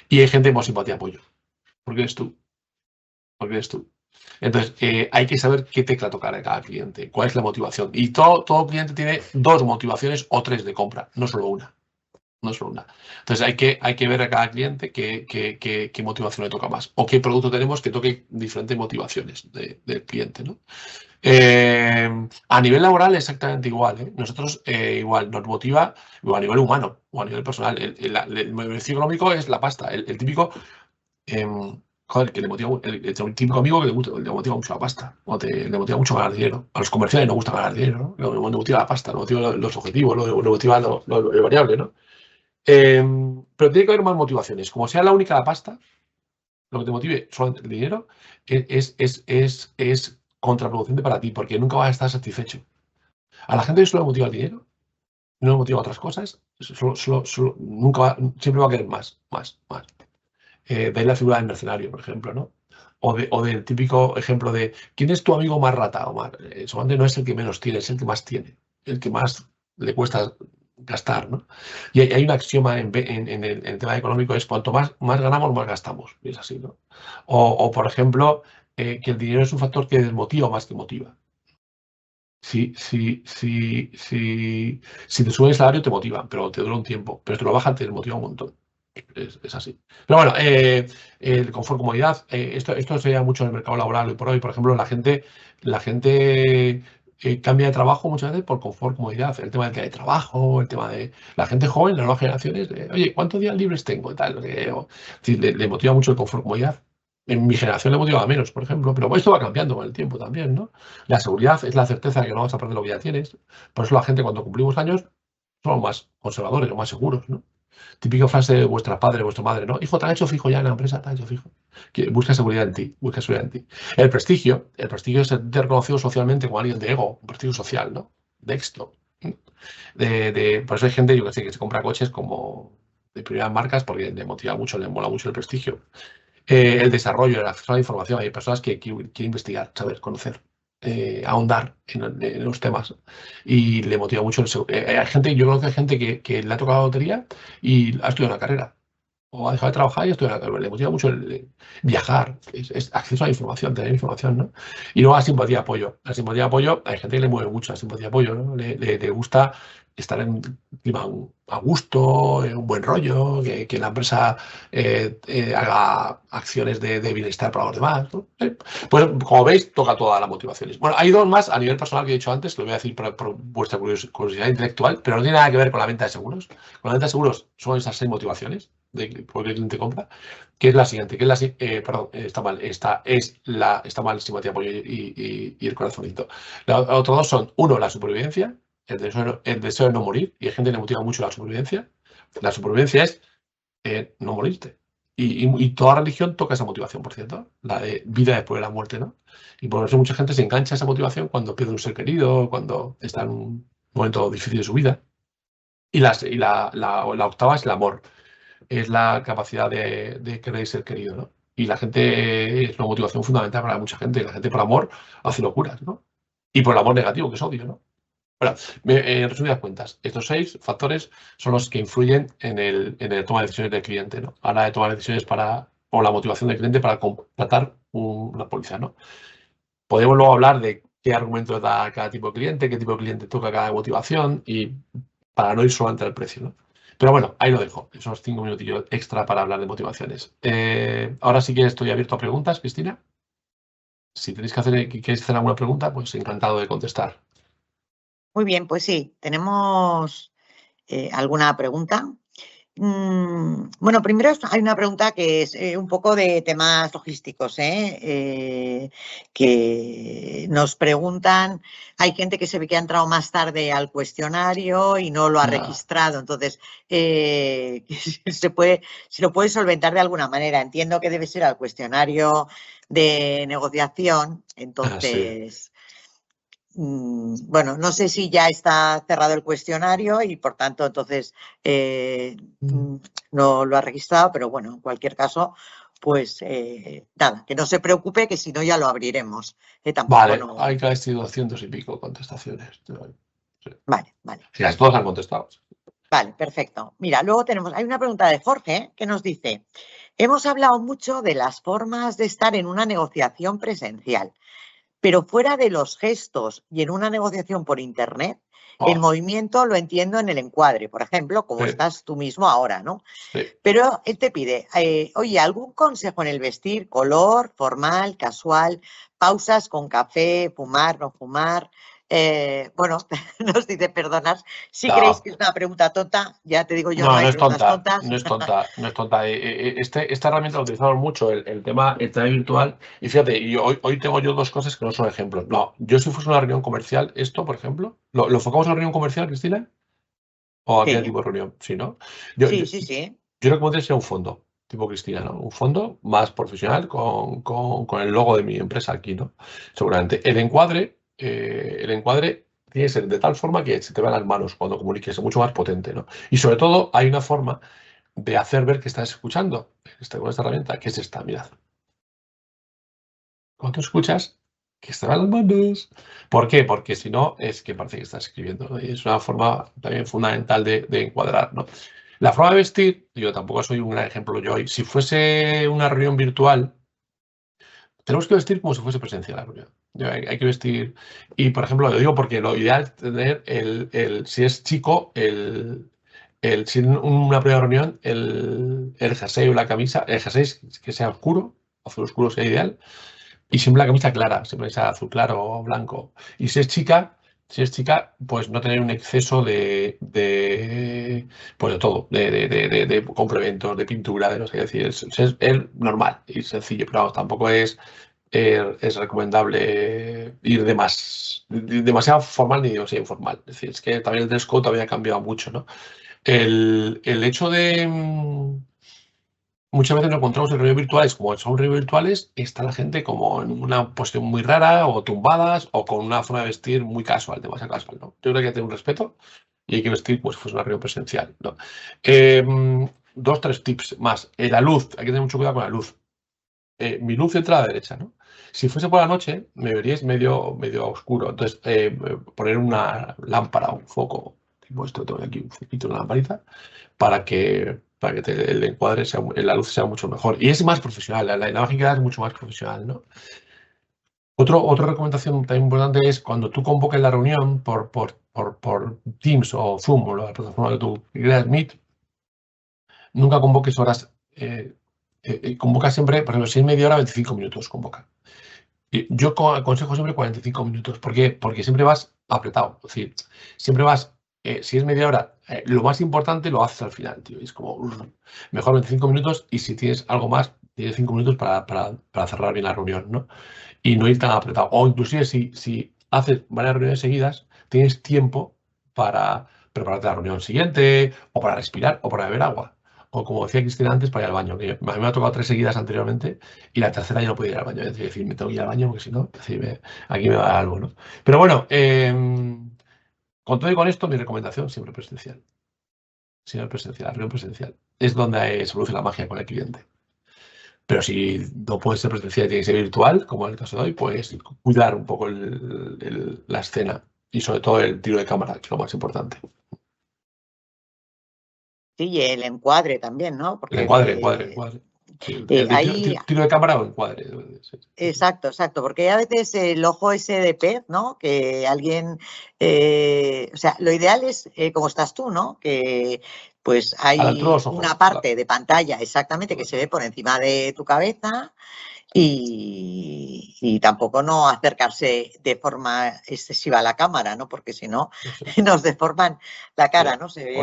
Y hay gente por simpatía apoyo. ¿Por qué eres tú? ¿Por qué eres tú? Entonces, hay que saber qué tecla tocar a cada cliente, cuál es la motivación. Y todo cliente tiene 2 motivaciones o 3 de compra, no solo una. No solo una. Entonces, hay que ver a cada cliente qué motivación le toca más o qué producto tenemos que toque diferentes motivaciones del cliente, ¿no? A nivel laboral exactamente igual, ¿eh? Nosotros igual nos motiva o a nivel humano o a nivel personal. El beneficio económico es la pasta. El típico, joder, que le motiva, el típico amigo que le motiva mucho la pasta o le motiva mucho ganar dinero. A los comerciales no gusta ganar dinero, ¿no? Le motiva la pasta, le motiva los objetivos, le motiva lo variable, ¿no? Pero tiene que haber más motivaciones. Como sea la única la pasta, lo que te motive solamente el dinero es contraproducente para ti, porque nunca vas a estar satisfecho. A la gente solo le motiva el dinero, no le motiva otras cosas, siempre va a querer más. De ahí la figura del mercenario, por ejemplo, ¿no? O del típico ejemplo de ¿quién es tu amigo más rata, Omar? Solamente no es el que menos tiene, es el que más tiene, el que más le cuesta gastar, ¿no? Y hay un axioma en el tema económico, es cuanto más ganamos, más gastamos. Es así, ¿no? O por ejemplo, que el dinero es un factor que desmotiva más que motiva. Si te sube el salario, te motiva, pero te dura un tiempo. Pero si te lo bajan, te desmotiva un montón. Es así. Pero bueno, el confort, comodidad, esto se lleva mucho en el mercado laboral hoy por hoy. Por ejemplo, la gente cambia de trabajo muchas veces por confort, comodidad. El tema del que hay trabajo, el tema de la gente joven, las nuevas generaciones, oye, ¿cuántos días libres tengo? Tal, le motiva mucho el confort, comodidad. En mi generación le motivaba menos, por ejemplo, pero esto va cambiando con el tiempo también, ¿no? La seguridad es la certeza de que no vas a perder lo que ya tienes. Por eso la gente cuando cumplimos años somos más conservadores o más seguros, ¿no? Típica frase de vuestra padre, vuestra madre, ¿no? Hijo, te han hecho fijo ya en la empresa, te han hecho fijo. Busca seguridad en ti, busca seguridad en ti. El prestigio es ser reconocido socialmente como alguien de ego, un prestigio social, ¿no? De éxito. Por eso hay gente, yo que sé, que se compra coches como de primeras marcas porque le motiva mucho, le mola mucho el prestigio. El desarrollo, el acceso a la información. Hay personas que quieren investigar, saber, conocer, ahondar en los temas y le motiva mucho. Hay gente, yo conozco gente que le ha tocado la lotería y ha estudiado una carrera o ha dejado de trabajar y le motiva mucho el viajar, es acceso a la información, tener información, ¿no? Y luego la simpatía apoyo. La simpatía apoyo, hay gente que le mueve mucho la simpatía apoyo, ¿no? Le gusta estar en un clima a gusto, en un buen rollo, que la empresa haga acciones de bienestar para los demás, ¿no? Pues como veis, toca todas las motivaciones. Bueno, hay 2 más a nivel personal que he dicho antes, que lo voy a decir por vuestra curiosidad intelectual, pero no tiene nada que ver con la venta de seguros. Con la venta de seguros son esas 6 motivaciones por qué el cliente compra, que es la siguiente, que es perdón, está mal, está mal simpatía, apoyo y el corazoncito. Los otros 2 son, 1, la supervivencia, el deseo de no morir, y hay gente que le motiva mucho la supervivencia. La supervivencia es no morirte. Y toda religión toca esa motivación, por cierto, la de vida después de la muerte, ¿no? Y por eso mucha gente se engancha a esa motivación cuando pierde un ser querido, cuando está en un momento difícil de su vida. Y la octava es el amor, es la capacidad de querer ser querido, ¿no? Y la gente es una motivación fundamental para mucha gente. La gente por amor hace locuras, ¿no? Y por el amor negativo, que es odio, ¿no? Bueno, en resumidas cuentas, estos 6 factores son los que influyen en el toma de decisiones del cliente, ¿no? A la hora de tomar decisiones o la motivación del cliente para contratar una póliza, ¿no? Podemos luego hablar de qué argumentos da cada tipo de cliente, qué tipo de cliente toca cada motivación y para no ir solamente al precio, ¿no? Pero bueno, ahí lo dejo, esos 5 minutillos extra para hablar de motivaciones. Ahora sí que estoy abierto a preguntas, Cristina. Si tenéis que hacer alguna pregunta, pues encantado de contestar. Muy bien, pues sí, tenemos alguna pregunta. Bueno, primero hay una pregunta que es un poco de temas logísticos, que nos preguntan, hay gente que se ve que ha entrado más tarde al cuestionario y no lo ha registrado, entonces se lo puede solventar de alguna manera. Entiendo que debe ser al cuestionario de negociación, entonces... Bueno, no sé si ya está cerrado el cuestionario y por tanto entonces no lo ha registrado, pero bueno, en cualquier caso, pues nada, que no se preocupe que si no ya lo abriremos. Tampoco Vale, no... hay casi 200 y pico contestaciones. Sí. Vale, vale. Sí, todos han contestado. Vale, perfecto. Mira, luego hay una pregunta de Jorge que nos dice, hemos hablado mucho de las formas de estar en una negociación presencial, pero fuera de los gestos y en una negociación por Internet, el Oh, movimiento lo entiendo en el encuadre, por ejemplo, como sí, estás tú mismo ahora, ¿no? sí. Pero él te pide, oye, ¿algún consejo en el vestir? Color, formal, casual, pausas con café, fumar, no fumar. Bueno, nos dice, perdonad, si creéis No, que es una pregunta tonta, ya te digo yo, no no, hay no es preguntas tonta, tontas. no es tonta, no es tonta. Esta herramienta la utilizamos mucho, el tema virtual. Y fíjate, y hoy tengo yo dos cosas que no son ejemplos. No, yo si fuese una reunión comercial, esto, por ejemplo, ¿lo enfocamos en la reunión comercial, Cristina? ¿O a qué Sí, tipo de reunión? Sí, ¿no? Yo, sí, yo, sí, sí. yo lo que pondría sería un fondo, tipo Cristina, ¿no? Un fondo más profesional con el logo de mi empresa aquí, ¿no? Seguramente. El encuadre tiene que ser de tal forma que se te vean las manos cuando comuniques, es mucho más potente, ¿no? Y sobre todo hay una forma de hacer ver que estás escuchando con esta herramienta, que es esta, mirad. Cuando tú escuchas, que están las manos. ¿Por qué? Porque si no, es que parece que estás escribiendo, ¿no? Y es una forma también fundamental de encuadrar, ¿no? La forma de vestir, yo tampoco soy un gran ejemplo yo hoy. Si fuese una reunión virtual, tenemos que vestir como si fuese presencial la reunión. Hay que vestir. Y, por ejemplo, lo digo porque lo ideal es tener si es chico, si en una primera reunión, el jersey o la camisa, el jersey que sea oscuro, azul oscuro sería ideal, y siempre la camisa clara, siempre sea azul claro o blanco. Y si es chica, pues no tener un exceso pues de todo, de complementos, de pintura, de no sé qué decir. Es normal y sencillo, pero vamos, tampoco es recomendable ir demasiado formal ni demasiado informal. Es decir, es que también el dress code también ha cambiado mucho, ¿no? El hecho de muchas veces nos encontramos en reuniones virtuales, como son reuniones virtuales, está la gente como en una posición muy rara o tumbadas o con una forma de vestir muy casual, demasiado casual, ¿no? Yo creo que hay que tener un respeto y hay que vestir pues si fuese una reunión presencial, ¿no? Dos, tres tips más. La luz, hay que tener mucho cuidado con la luz. Mi luz entra a la derecha, ¿no? Si fuese por la noche, me veríais medio oscuro. Entonces, poner una lámpara, un foco, tipo esto que tengo aquí, un foquito, una lamparita, para que el encuadre la luz sea mucho mejor. Y es más profesional, la imagen que da es mucho más profesional, ¿no? Otra recomendación también importante es cuando tú convoques la reunión por Teams o Zoom o la plataforma que tú quieras, Meet, nunca convoques horas. Convoca siempre, por ejemplo, si es media hora, 25 minutos convoca. Y yo aconsejo siempre 45 minutos. ¿Por qué? Porque siempre vas apretado. Es decir, siempre vas, si es media hora, lo más importante lo haces al final, tío. Y es como, mejor 25 minutos y si tienes algo más, tienes 5 minutos para cerrar bien la reunión, ¿no? Y no ir tan apretado. O inclusive si haces varias reuniones seguidas, tienes tiempo para prepararte la reunión siguiente, o para respirar, o para beber agua. O como decía Cristina antes, para ir al baño. Que a mí me ha tocado 3 seguidas anteriormente y la tercera ya no puedo ir al baño. Es decir, me tengo que ir al baño porque si no, aquí me va a dar algo, ¿no? Pero bueno, con todo y con esto, mi recomendación siempre presencial. Siempre presencial, reunión presencial. Es donde se produce la magia con el cliente. Pero si no puede ser presencial y tiene que ser virtual, como en el caso de hoy, pues cuidar un poco la escena y sobre todo el tiro de cámara, que es lo más importante. Sí, y el encuadre también, ¿no? El Porque encuadre. Sí, el ahí, tiro de cámara o encuadre. Sí. exacto, exacto, porque a veces el ojo ese de pez, ¿no? Que alguien, o sea, lo ideal es como estás tú, ¿no? Que pues A la altura de hay los una ojos. parte de pantalla exactamente que se ve por encima de tu cabeza y tampoco no acercarse de forma excesiva a la cámara, ¿no? Porque si no, Eso es. nos deforman la cara, Mira, ¿no? Se os ve.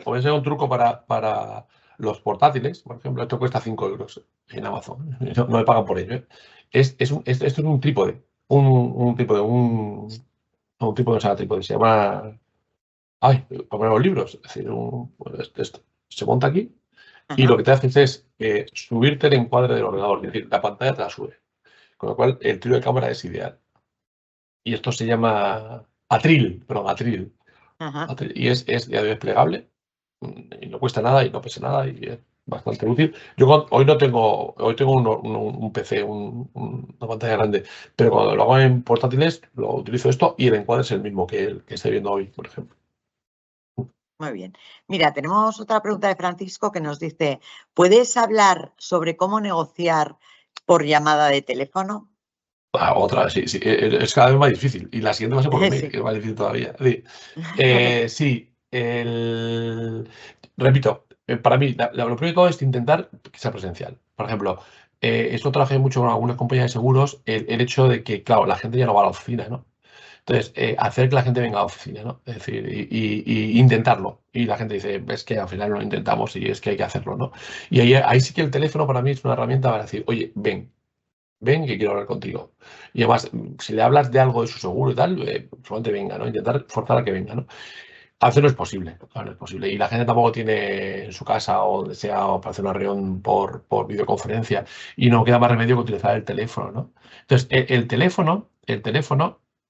voy a enseñar un truco para los portátiles. Por ejemplo, esto cuesta 5 euros en Amazon. No me pagan por ello, ¿eh? Esto es un trípode. Un trípode, un trípode, o sea, trípode, se llama. Ay, para poner los libros. Es decir, pues esto se monta aquí y lo Ajá, que te haces es subirte el encuadre del ordenador. Es decir, la pantalla te la sube. Con lo cual, el tiro de cámara es ideal. Y esto se llama Atril, perdón, Atril. ajá. Y es ya desplegable y no cuesta nada y no pesa nada y es bastante útil. Yo hoy tengo un PC, una pantalla grande, pero cuando lo hago en portátiles lo utilizo esto y el encuadre es el mismo que el que estoy viendo hoy, por ejemplo. Muy bien. Mira, tenemos otra pregunta de Francisco que nos dice, ¿puedes hablar sobre cómo negociar por llamada de teléfono? Otra, sí, sí, es cada vez más difícil. Y la siguiente va a ser por mail, Sí. que es más difícil todavía. Sí, sí, repito, para mí, lo primero de todo es intentar que sea presencial. Por ejemplo, esto trabajé mucho con algunas compañías de seguros, el hecho de que, claro, la gente ya no va a la oficina, ¿no? Entonces, hacer que la gente venga a la oficina, ¿no? Es decir, y intentarlo. Y la gente dice, es que al final lo intentamos y es que hay que hacerlo, ¿no? Y ahí sí que el teléfono para mí es una herramienta para decir, oye, ven que quiero hablar contigo. Y además, si le hablas de algo de su seguro y tal, solamente venga, ¿no? Intentar forzar a que venga, ¿no? A veces no es posible, claro, no es posible. Y la gente tampoco tiene en su casa o donde sea o para hacer una reunión por videoconferencia y no queda más remedio que utilizar el teléfono, ¿no? Entonces, el teléfono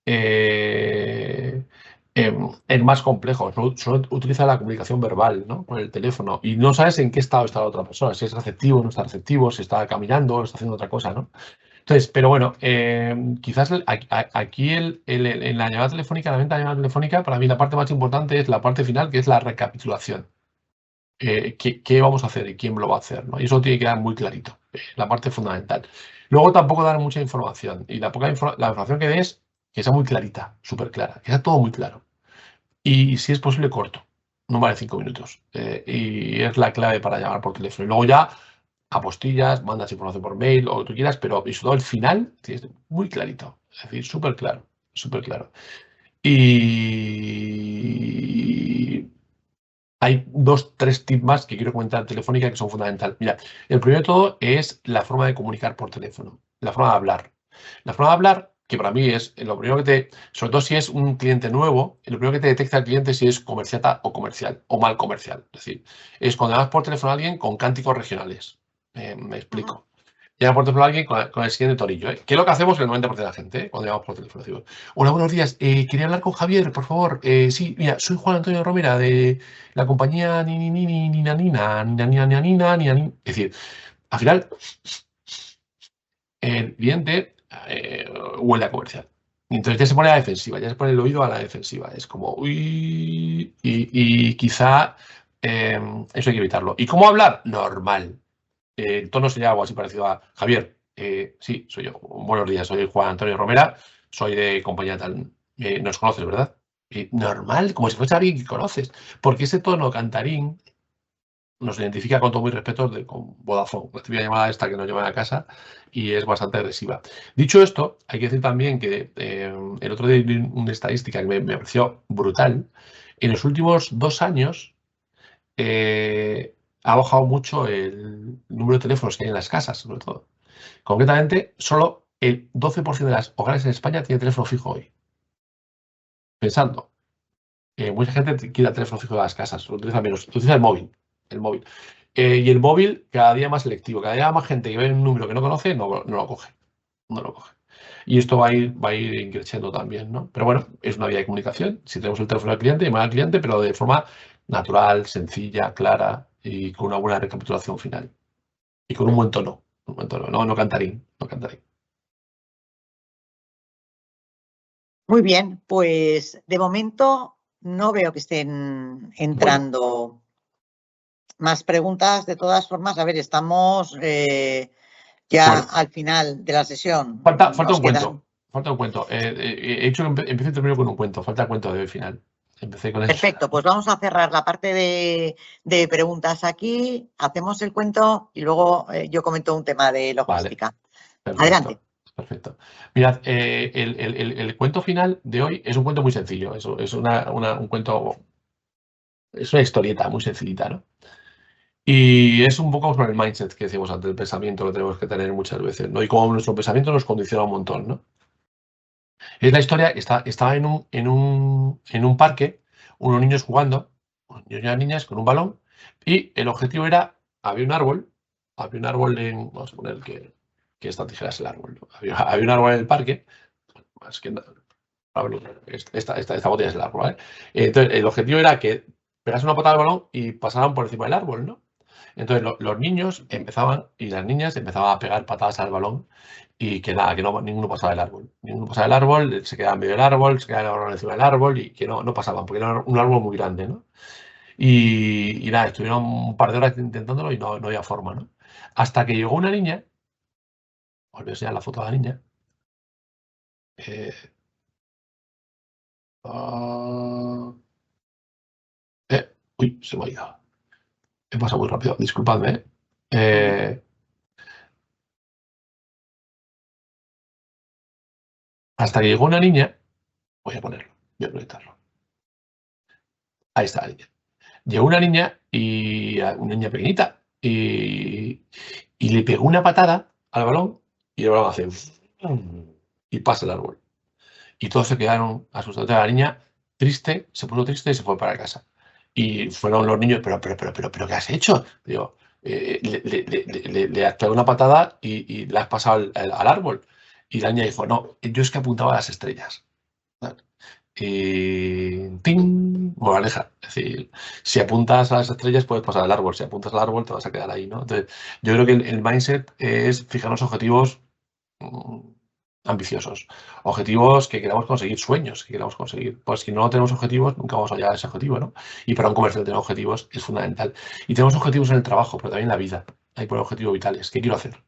es más complejo. Solo utiliza la comunicación verbal, ¿no? Con el teléfono y no sabes en qué estado está la otra persona, si es receptivo, no está receptivo, si está caminando, está haciendo otra cosa, ¿no? Entonces, pero bueno, quizás aquí en la llamada telefónica, la venta de llamada telefónica, para mí la parte más importante es la parte final, que es la recapitulación. ¿Qué vamos a hacer y quién lo va a hacer? ¿No? Y eso tiene que quedar muy clarito, la parte fundamental. Luego tampoco dar mucha información y la información que des, que sea muy clarita, súper clara, que sea todo muy claro. Y si es posible, corto, no más de 5 minutos. Y es la clave para llamar por teléfono. Y luego ya apostillas, mandas información por mail o lo que tú quieras, pero y sobre todo el final tienes muy clarito, es decir, súper claro, súper claro. Y hay 2, 3 tips más que quiero comentar en Telefónica que son fundamentales. Mira, el primero de todo es la forma de comunicar por teléfono, la forma de hablar. La forma de hablar, que para mí es lo primero que sobre todo si es un cliente nuevo, lo primero que te detecta el cliente si es comerciata o comercial o mal comercial. Es decir, es cuando llamas por teléfono a alguien con cánticos regionales. Me explico. Llama por teléfono a alguien con el siguiente torillo, ¿eh? Que es lo que hacemos el 90% de la gente, ¿eh? Cuando llamamos por teléfono. Digo, hola, buenos días. Quería hablar con Javier, por favor. Sí, mira, soy Juan Antonio Romera de la compañía ni ni ni ni ni na, ni na, ni na, ni na, ni na, ni na, ni. Es decir, al final, el cliente huele a comercial. Y entonces ya se pone a la defensiva, ya se pone el oído a la defensiva. Es como, uy, y quizá eso hay que evitarlo. ¿Y cómo hablar? Normal. El tono sería algo así parecido a Javier. Sí, soy yo. Buenos días, soy Juan Antonio Romera, soy de compañía tal. Nos conoces, ¿verdad? Normal, como si fuese alguien que conoces. Porque ese tono cantarín nos identifica con todo mi respeto con Vodafone, la típica llamada esta que nos llaman a casa y es bastante agresiva. Dicho esto, hay que decir también que el otro día vi una estadística que me pareció brutal. En los últimos 2 años ha bajado mucho el número de teléfonos que hay en las casas, sobre todo. Concretamente, solo el 12% de las hogares en España tiene teléfono fijo hoy. Pensando, mucha gente quiere el teléfono fijo de las casas, lo utiliza menos, utiliza el móvil. El móvil. Y el móvil cada día más selectivo, cada día más gente que ve un número que no conoce no lo coge. No lo coge. Y esto va a ir creciendo también, ¿no? Pero bueno, es una vía de comunicación. Si tenemos el teléfono del cliente, llamar al cliente, pero de forma natural, sencilla, clara y con una buena recapitulación final. Y con un buen tono. Un buen tono. No cantarín, no cantarín. Muy bien, pues de momento no veo que estén Bueno, entrando más preguntas. De todas formas, a ver, estamos ya bueno, al final de la sesión. falta Nos un cuento. quedan. Falta un cuento. He hecho que empiezo y termino con un cuento. Falta el cuento de final. Empecé con eso. Perfecto, pues vamos a cerrar la parte de preguntas aquí, hacemos el cuento y luego yo comento un tema de Vale, logística. Adelante. perfecto. Perfecto. Mirad, el cuento final de hoy es un cuento muy sencillo. Es un cuento, es una historieta muy sencillita, ¿no? Y es un poco sobre el mindset que decíamos antes, el pensamiento que tenemos que tener muchas veces, ¿no? Y cómo nuestro pensamiento nos condiciona un montón, ¿no? Es la historia, estaba en un parque, unos niños jugando, unos niños y unas niñas con un balón, y el objetivo era, había un árbol vamos a poner que esta tijera es el árbol, ¿no? Había un árbol en el parque, más que nada, esta botella es el árbol, ¿vale? Entonces, el objetivo era que pegase una patada al balón y pasaran por encima del árbol, ¿no? Entonces, los niños empezaban y las niñas empezaban a pegar patadas al balón y que nada, que no, ninguno pasaba del árbol. Ninguno pasaba del árbol, se quedaba en medio del árbol, se quedaba el balón encima del árbol y que no pasaban, porque era un árbol muy grande, ¿no? Y nada, estuvieron un par de horas intentándolo y no había forma, ¿no? Hasta que llegó una niña, os voy a enseñar la foto de la niña. Eh, ah, uy, se me ha ido. He pasado muy rápido, disculpadme. Hasta que llegó una niña, voy a ponerlo, voy a proyectarlo. Ahí está la niña. Llegó una niña pequeñita y le pegó una patada al balón y el balón hace y pasa el árbol. Y todos se quedaron asustados. La niña triste, se puso triste y se fue para casa. Y fueron los niños, pero, ¿qué has hecho? Digo, le has pegado una patada y le has pasado al árbol. Y la niña dijo, no, yo es que apuntaba a las estrellas. Y ¡ting! Moraleja. Es decir, si apuntas a las estrellas puedes pasar al árbol. Si apuntas al árbol te vas a quedar ahí, ¿no? Entonces, yo creo que el mindset es fijarnos objetivos ambiciosos, objetivos que queramos conseguir, sueños que queramos conseguir. Pues si no tenemos objetivos, nunca vamos a llegar a ese objetivo, ¿no? Y para un comercial tener objetivos es fundamental. Y tenemos objetivos en el trabajo, pero también en la vida. Hay por objetivos vitales. ¿Qué quiero hacer?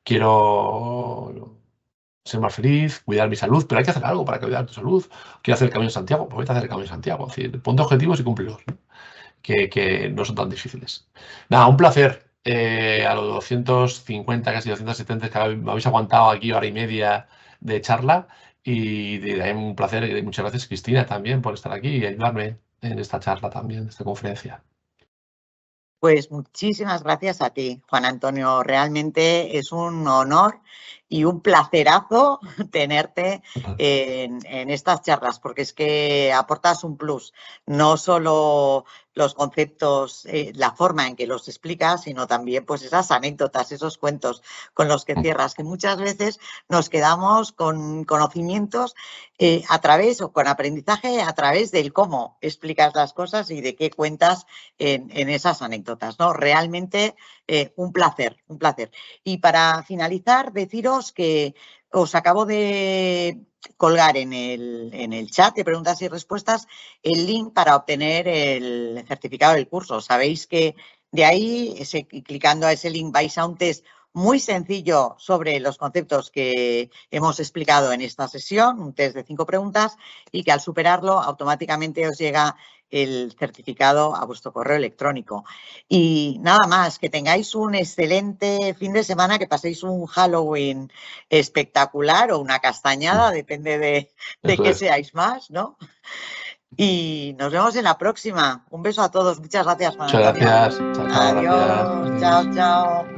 Quiero ser más feliz, cuidar mi salud, pero hay que hacer algo para cuidar tu salud. Quiero hacer el Camino de Santiago, pues vete a hacer el Camino de Santiago. Es decir, ponte objetivos y cúmplelos, ¿no? Que no son tan difíciles. Nada, un placer. A los 250, casi 270 que me habéis aguantado aquí hora y media de charla y un placer y muchas gracias Cristina también por estar aquí y ayudarme en esta charla también, en esta conferencia. Pues muchísimas gracias a ti, Juan Antonio. Realmente es un honor y un placerazo tenerte en estas charlas, porque es que aportas un plus, no solo los conceptos, la forma en que los explicas, sino también pues esas anécdotas, esos cuentos con los que cierras, que muchas veces nos quedamos con conocimientos a través o con aprendizaje a través del cómo explicas las cosas y de qué cuentas en esas anécdotas, ¿no? Realmente un placer, un placer. Y para finalizar, deciros que os acabo de colgar en el chat de preguntas y respuestas el link para obtener el certificado del curso. Sabéis que de ahí, clicando a ese link, vais a un test muy sencillo sobre los conceptos que hemos explicado en esta sesión, un test de 5 preguntas, y que al superarlo automáticamente os llega el certificado a vuestro correo electrónico. Y nada más, que tengáis un excelente fin de semana, que paséis un Halloween espectacular o una castañada, depende de qué seáis más, ¿no? Y nos vemos en la próxima. Un beso a todos. Muchas gracias, Juan Antonio. Muchas gracias. Chao, Adiós. gracias. Chao, chao.